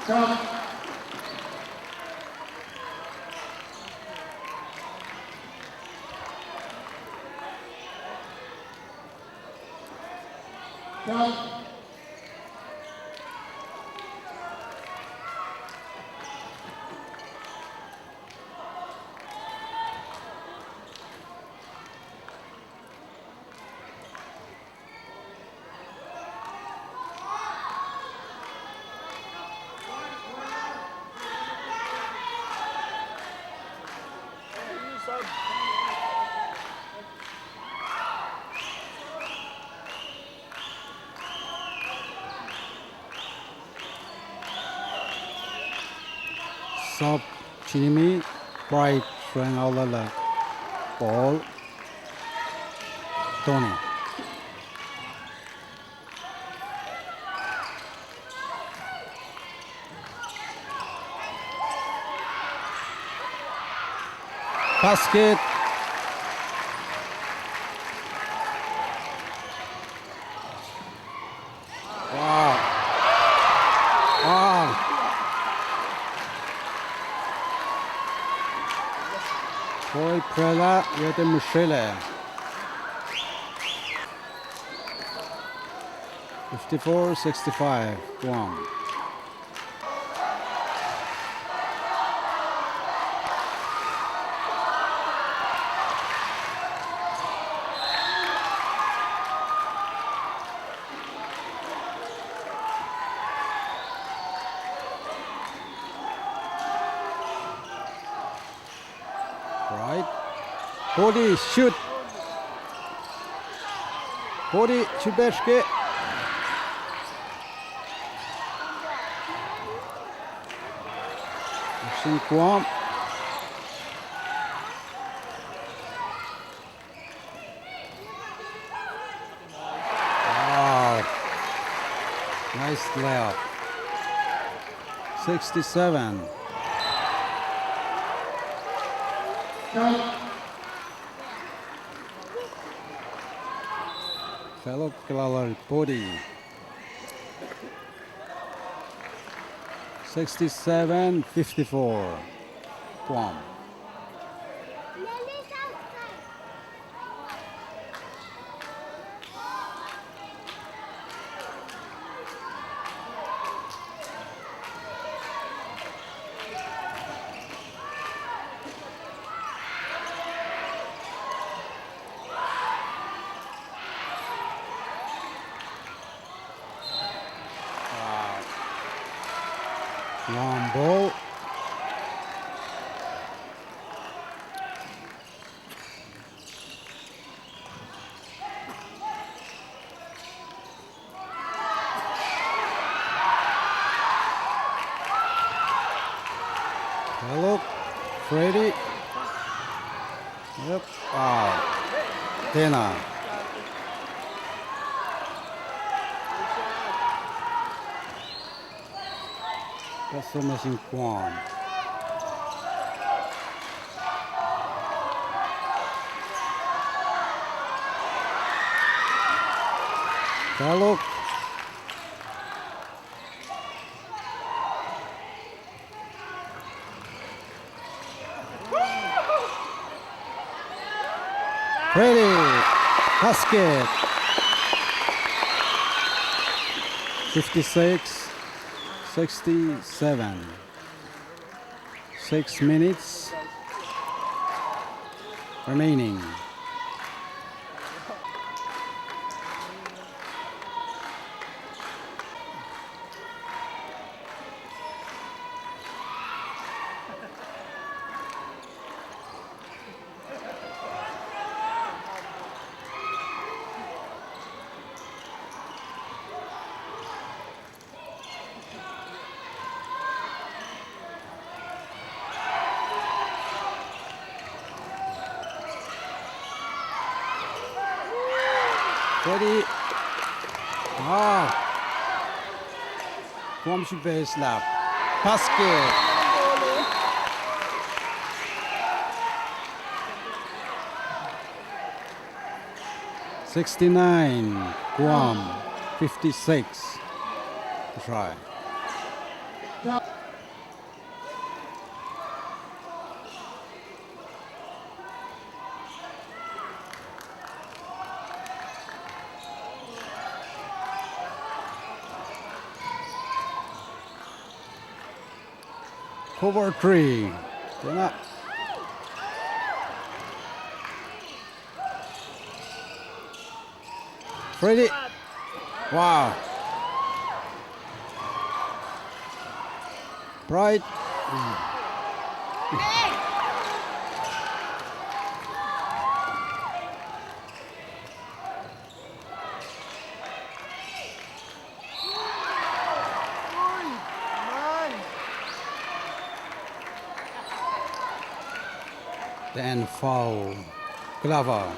Jump. Jump. Sub Jimmy, Bright, throwing out the left. Ball, Tony. Basket. Wow. Wow. Boy Prela with the Michelle. 54-65, Guam. Right. Body shoot. Body Chubeshke. Action Guam. Wow. Nice layup. 67. Fellow Kalalar Body. 67-54. Guam. Long ball. Hello, Freddy. Yep. Dana. That's so much in Guam. Hello. Freddy. Basket. 56-67. 6 minutes remaining. Ready? Guam should base lap. Basket. $69. Guam. 56. Try. Cover 3. They're not. Ready? Wow. Bright. Then foul. Glover.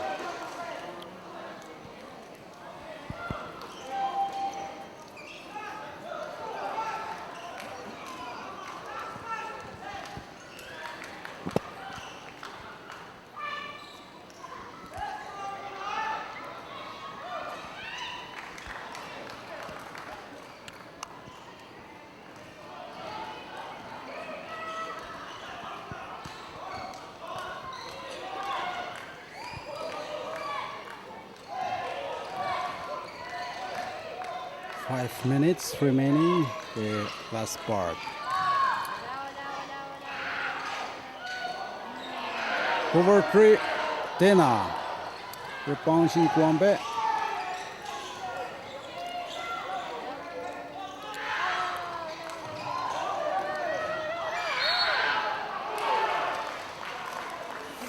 Five minutes remaining, the last part. Cover 3, Dena. Rebound in Guam.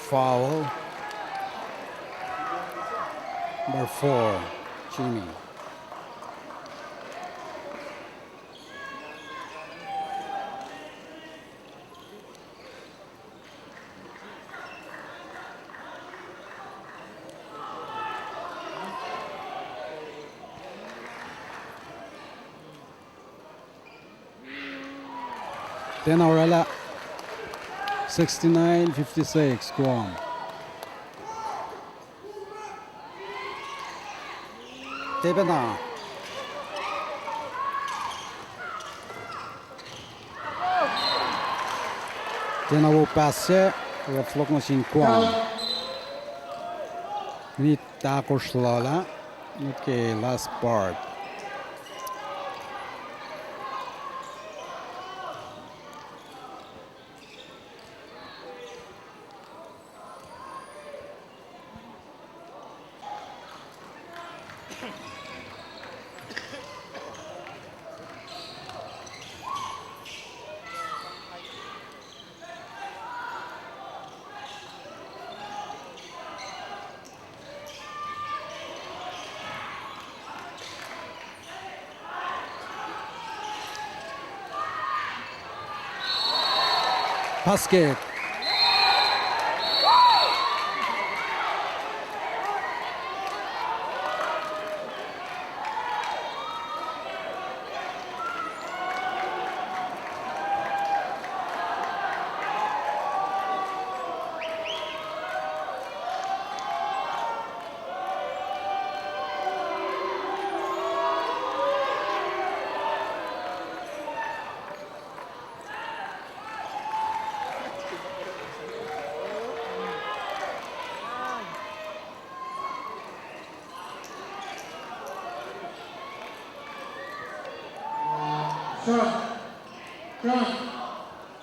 Foul. Number 4, Jimmy. Then Aurela, 69-56, Guam. Debena. Then I will pass it. We have flock machine Guam. Nita Kosrae. Okay, last part. Basket.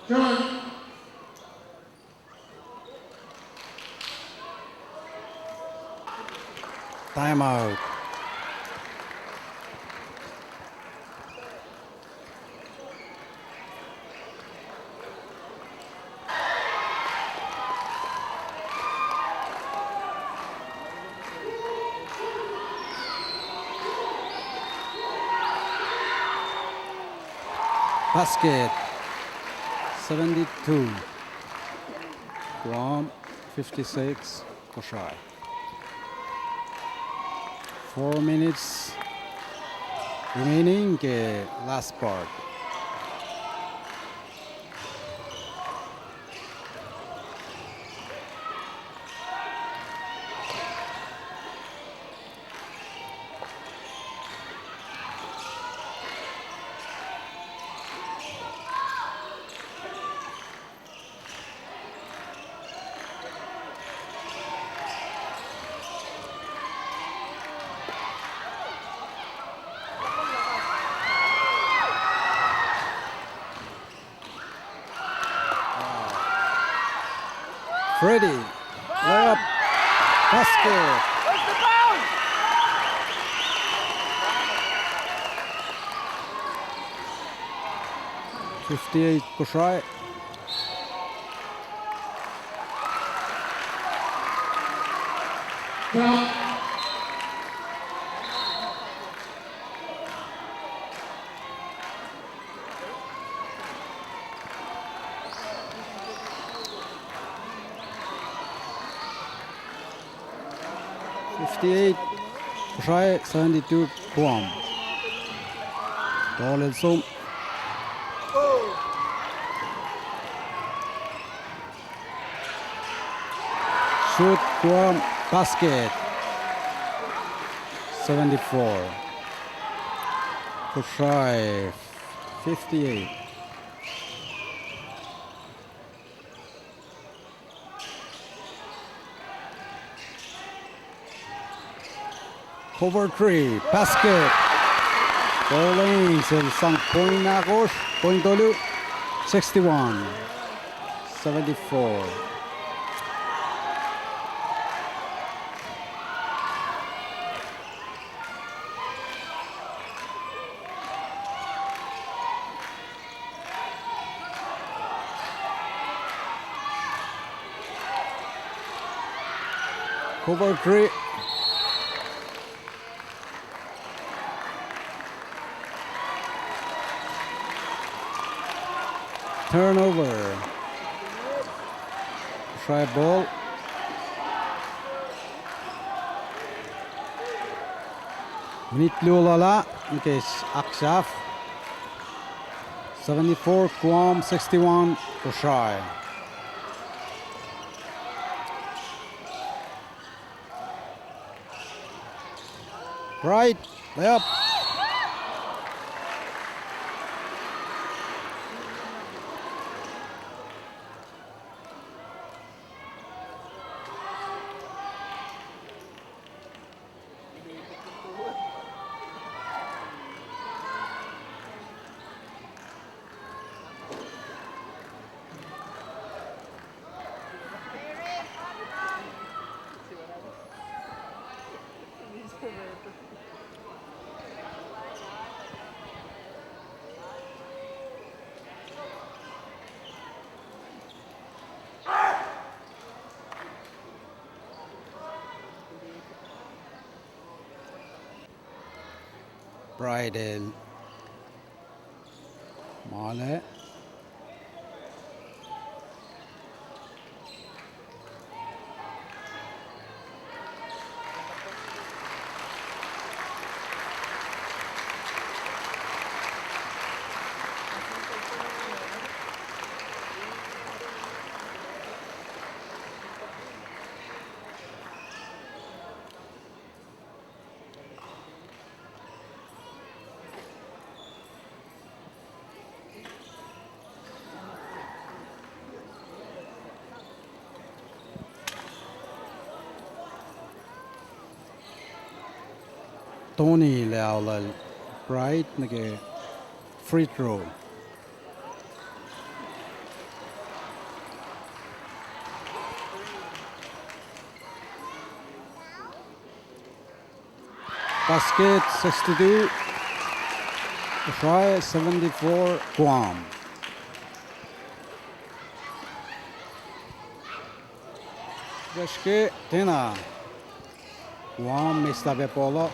John. Timeout. Basket. 72. Guam, 56. Kosrae. 4 minutes remaining. Last part. Freddy, layup, basket. Where's the bounce? 58 Kosrae. Foul. 58 Kosrae, 72 Guam. Ball is home. Shoot Guam, basket. 74. Kosrae, 58. Cover 3, basket. Bowling, isang point na ako. Point ulit. 61. 74. Cover 3. Kosrae ball. Minitlulala in case Aksaf. 74 Guam, 61 Kosrae. Right, layup. Bridal. Male. Tony Leaulal. Bright nage free throw. Basket 62. Kosrae 74 Guam. Reske Tena. Guam Mistabe Polo.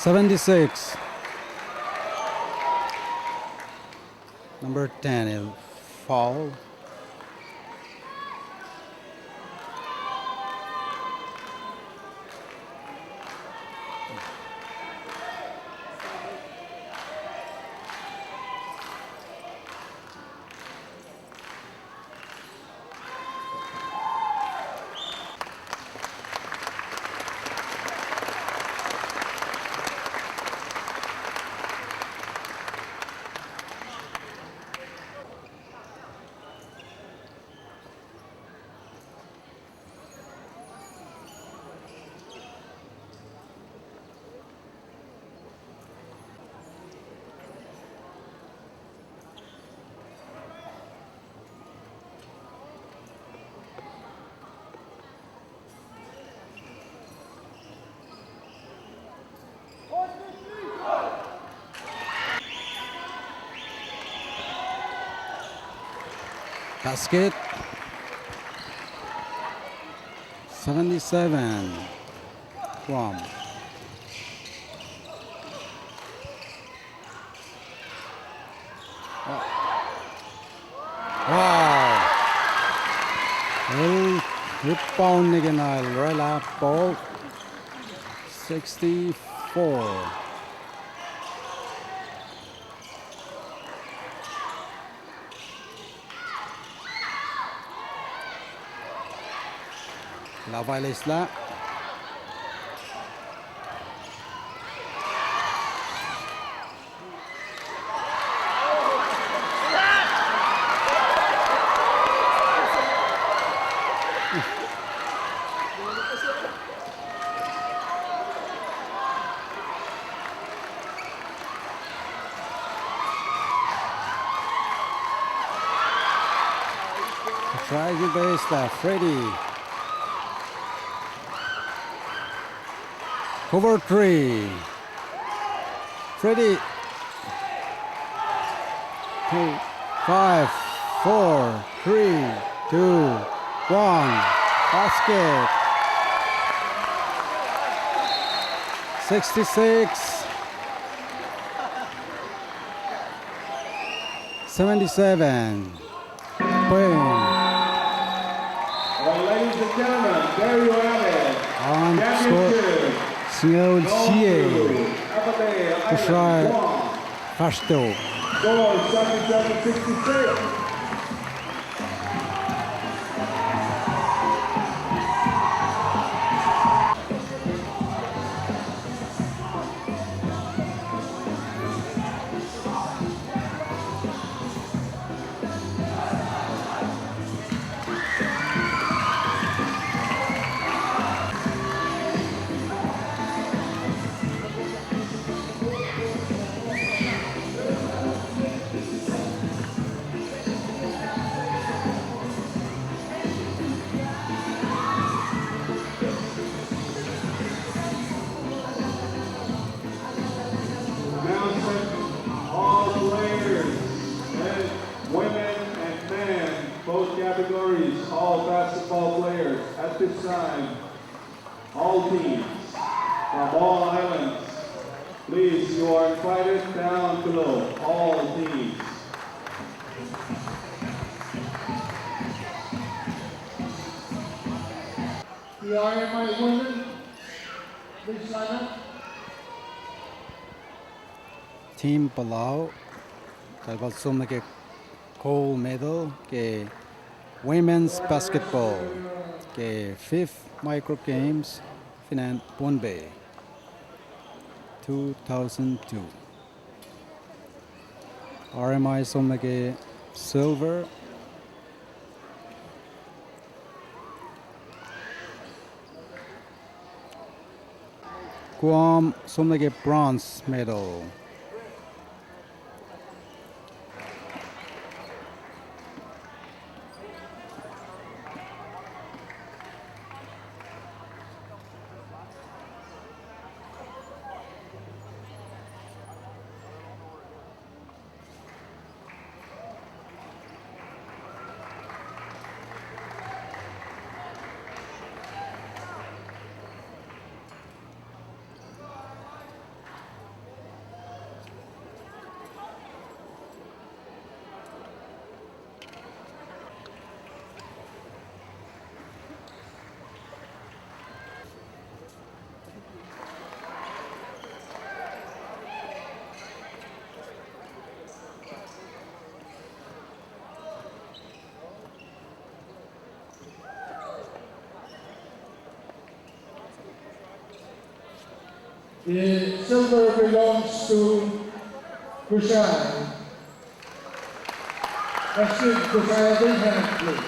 '76. Number 10 is foul. Basket 77 Guam. Wow. Well, rebound again, right up ball 64. Lava Isla. Try your best, Freddy. Cover 3. Freddy. 2, 5, 4, 3, 2, Guam, basket. 66, 77. Boom. Well, ladies and gentlemen, there you have it. On Championship. Seoul Chie, Kosrae, Kosrae. Fashto. Score 77-66. Announcement, all players, men, women, and men, both categories, all basketball players, at this time, all teams from all islands, please, you are invited down below, all teams. The RMI women, please line up. Team Palau dapat summa gold medal ke women's basketball ke 5th micro games finan Bombay 2002. RMI summa silver. Guam summa bronze medal. The silver belongs to Kosrae. Let's give Kosrae a big hand, please.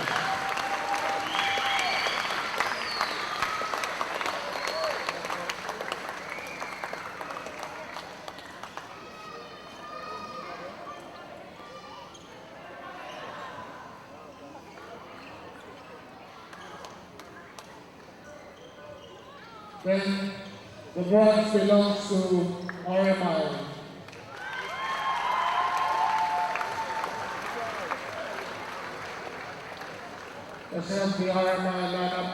Then the bronze belongs to RMI. Let's have the RMI line up.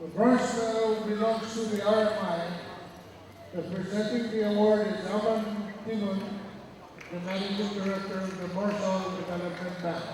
The bronze medal belongs to the RMI. The presenting the award is Aman Tinun, the Managing Director of the Morsal Development Bank.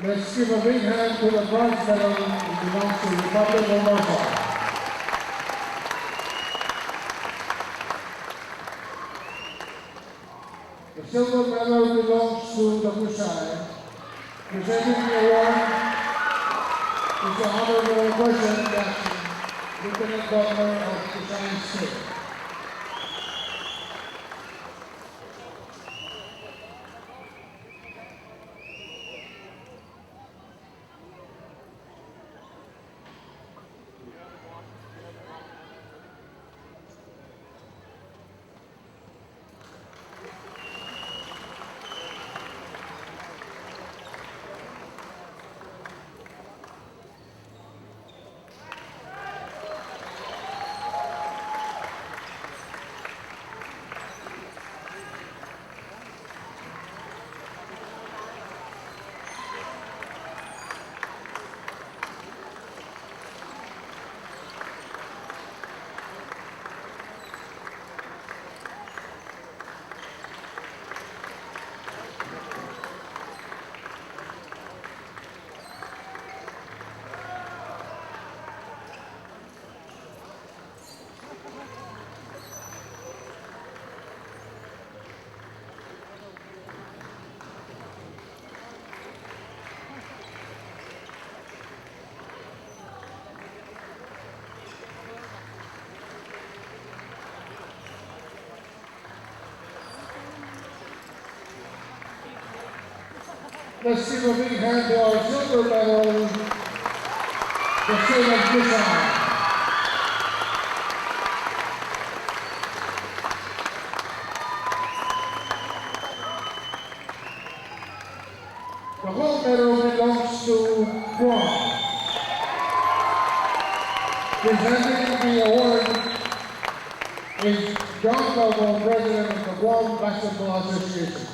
Let's give a big hand to the bronze medal. It belongs to the Republic of Morsol. The silver medal belongs to the Kosrae. Presenting the award is the Honorable President Jackson, Lieutenant Governor of Kosrae State. Let's give a big hand to our silver medal, the state of Guam. The gold medal belongs to Guam. Presenting the award is John Calvo, President of the Guam Basketball Association.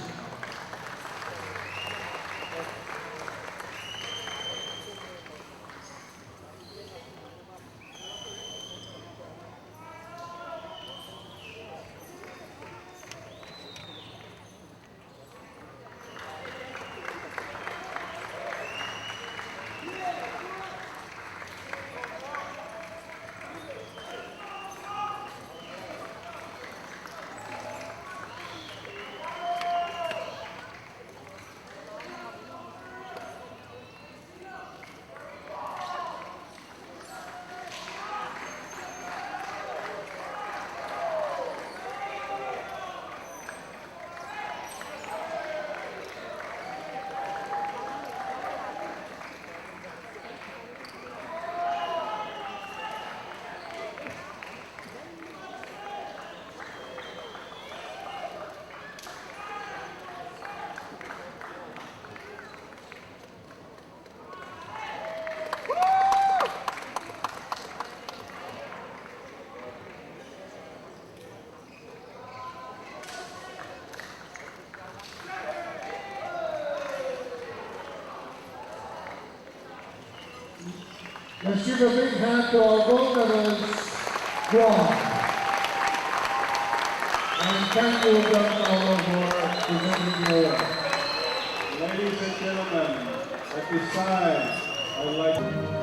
Let's give a big hand to our gold medalists, Guam. And thank you, John Calvo, for presenting the award. Ladies and gentlemen, at this time, I would like to...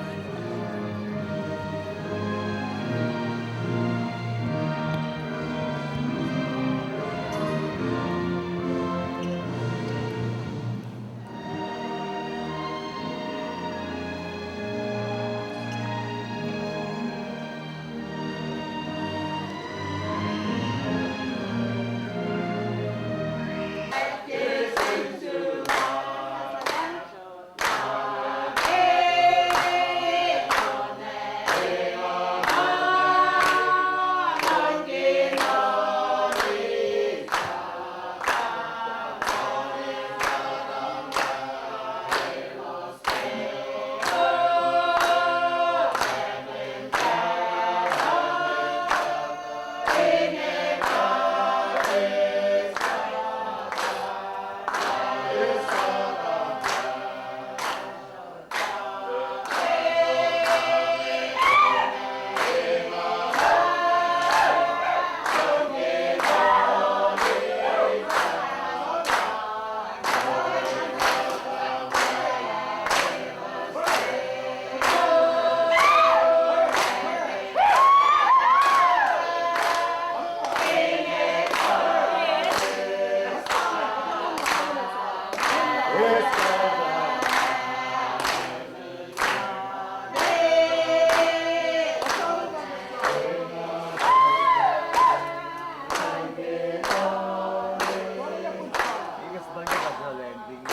Igas ba niya ka-landing?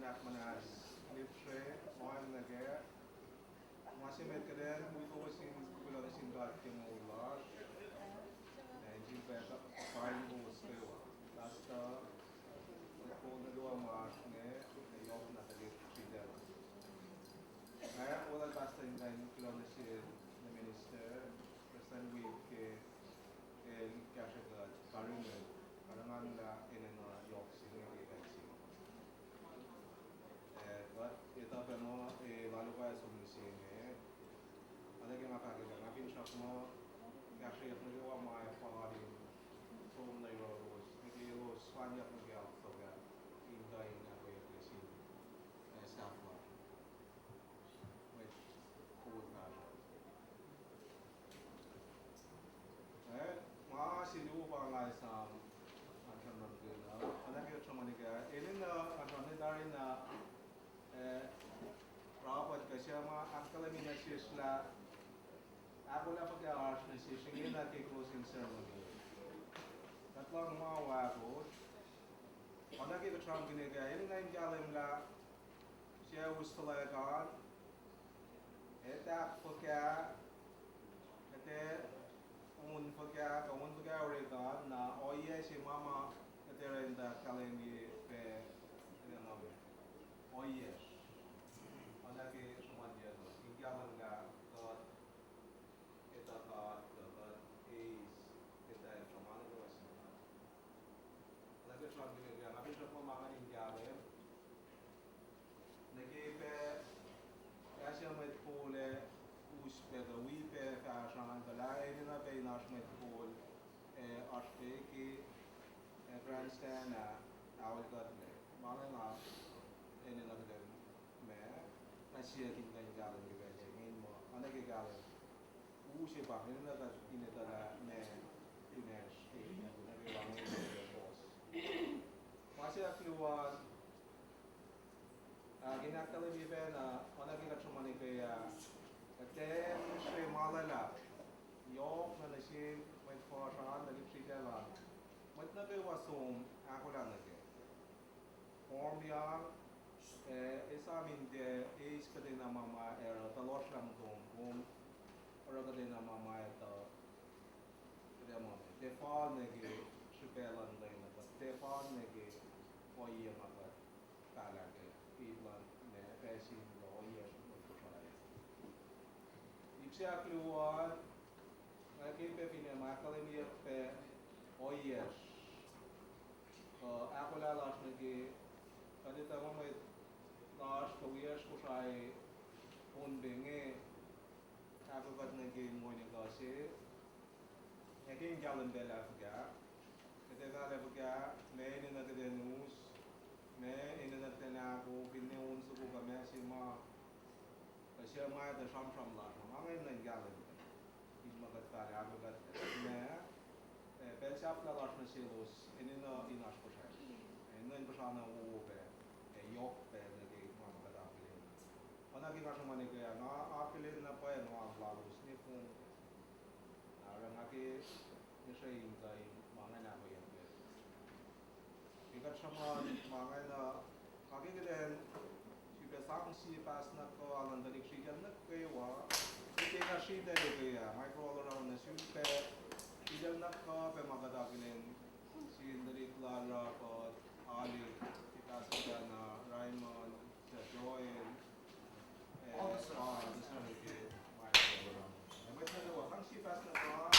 anak manas litre moan nage masih met keden itu sin kulo sin gat kemo ular dan jiba pain bus kewa lasta ko na dua mas ne yok na tadi tidak saya wala basta in kulo na sin na minister present week ke el kasha karinga karangan la inen yok sin ne but ito pa mo lalo pa sa munisyon ano yung makakita ngapin siya mo kasi at nagawa mo ay pangalim kung nairoros nagayos panyak nagyal so ka hinday na ko yung kasi staff mo which cool na mga sinuwa pa nga sa ano yung chumaniga ilin na ano darin na rapat kasi mga akala mina sisla ako na pag-aarsh na sisingin na kay closing ceremony tatlong mga wakot kung nakita siyang ginigay yun nga yung galim la siya gusto lagan etak pagka ete umun pagka uregan na oye si mama ete rin da kalengi pe oye Anake Shumanya, Ingamanga, God, Eta God, God, Ace, Eta, Shamana, the West. Anake Shumanya, Nabi Shapama, Ingalim, Nakepe, Asya met Pole, Uspe, the Weepe, Fashan, the Lion, the Bainash met Pole, Ashpeki, Grandstand, Our Godly, Malana, in another man. Asia kita yang jalan juga jangan mau, anak kita jalan, usia bang ini nak ini adalah man, Ines, ini nak bang ini bos. Masih keluar, kita kalau ni pernah, anak kita cuma ni kaya, kita mesti malala, yok mana sih, main fashion, lagi cerita lah, macam tu wasum, aku dah nak. Form yang esa min de is kade na mama era ta losh ram gum ora kade na mama eta kade mo de fall nege shupelan de na but de fall nege oye ma ba kala ge idlan ne pesi no oye ko try ipsa kluwa ke pe fine ma academia pe oye ako la losh nege kade ta mo Last years Kosrae benge ako kat naging morning kasi naging jalan bela fuga kete na fuga me ni na kete news me ina na tena ko kinne un su ko me sima kasi ma da sham la mga na jalan in magat kare ako kat me bel sap la last na silos ina inas Kosrae ina in pasana u be yok be Anak kita cuma ni kaya na apilin na pa yan mga vloggers ni kung arang aki ni siya yung kay mga na ko yan kaya ikat siya mga na aki kita siya sang si pas na ko alang dalik siya na kaya wa iti na siya dali kaya micro all around na siya siya na ko pa magadagilin siya dalik lara ko Ali kita siya na Raymond siya Joel all the stars, this one is good. And we tell you what, thanks you, Pastor God.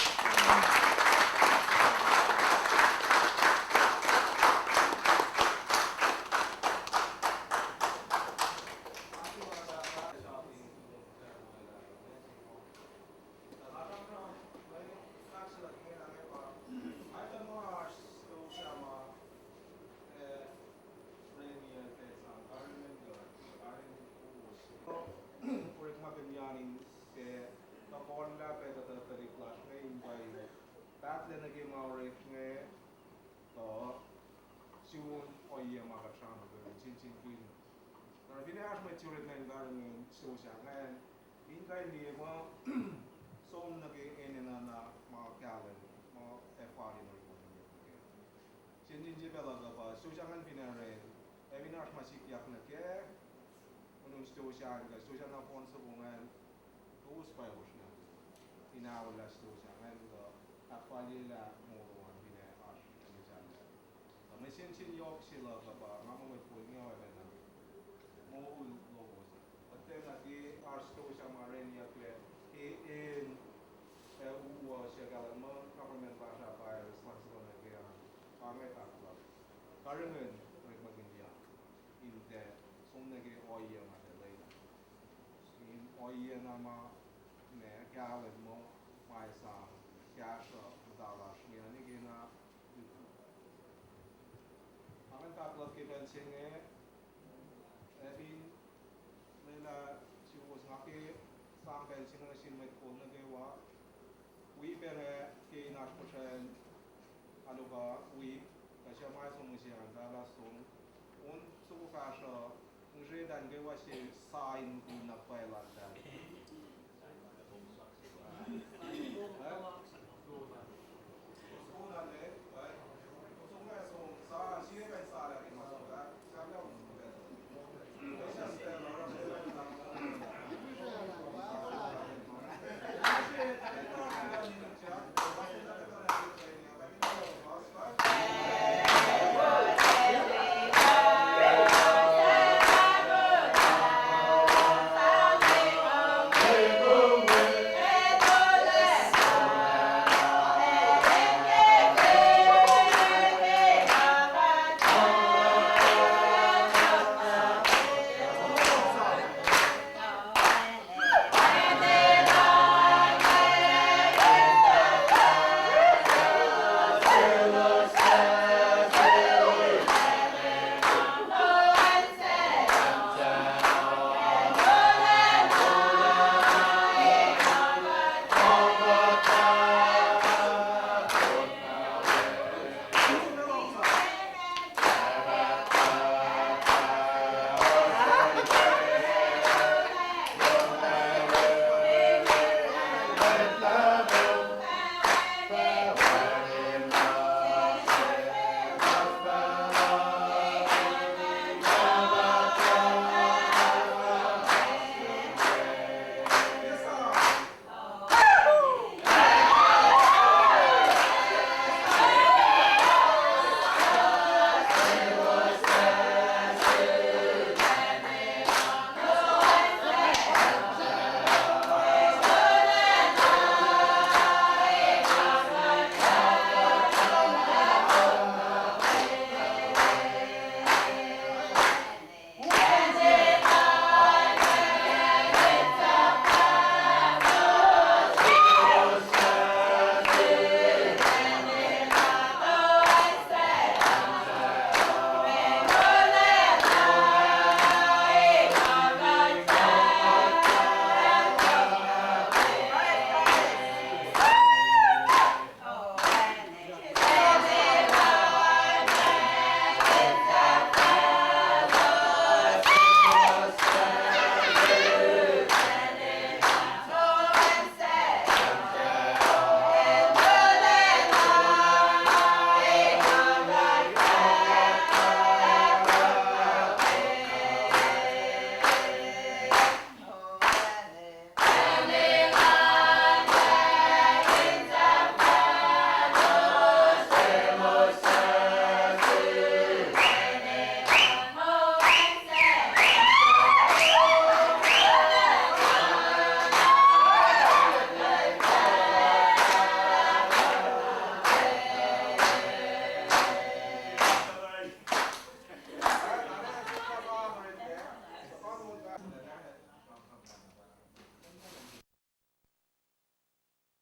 on la pe ta tari class ngai in bai tat le na ge maure ngai to siun oi ma ka tram ga chin chin kin na vine as mai chure ngai ga ngai so sha ngai in kai ni ma som na ge en na ma ka le ma e fa ni no ko ni ke chin chin je ba ga ba so sha ngai vine re e vine as ma sik yak na ke unum sto sha ga so sha na pon so ngai to spai ho shna ina wala sto sha ngai ga ta fa li la mo ro vine as ni shaไม่เช่นเช่นยกชิลล์กับมาไม่ไม่พูดง่ายไปนะโม่โลกสิแต่ในที่อาร์สโตชามาเรนียคือเอ็นวัวเชื่อกันแล้วมันก็เป็นภาษาไปสมัครสมัครเนี่ยฟังไม่ตัดแล้วการเงินเรื่องมันดีอ่ะอินเดียสมนึกออยล์มาเลยอินออยล์นามาเนี่ยแก่เลยมั่งไม่สั่งแก่ชอบดาราเนี่ยนี่กินนะAkan kaklap kita sini, tapi nila siapa sengaki sampai sini sini met pun nanti wah, we pernah ke nas persen, aluga we kasih mai sung sih antara sung, suku kasih, mungkin dan ke wah si sign di nak payah dan,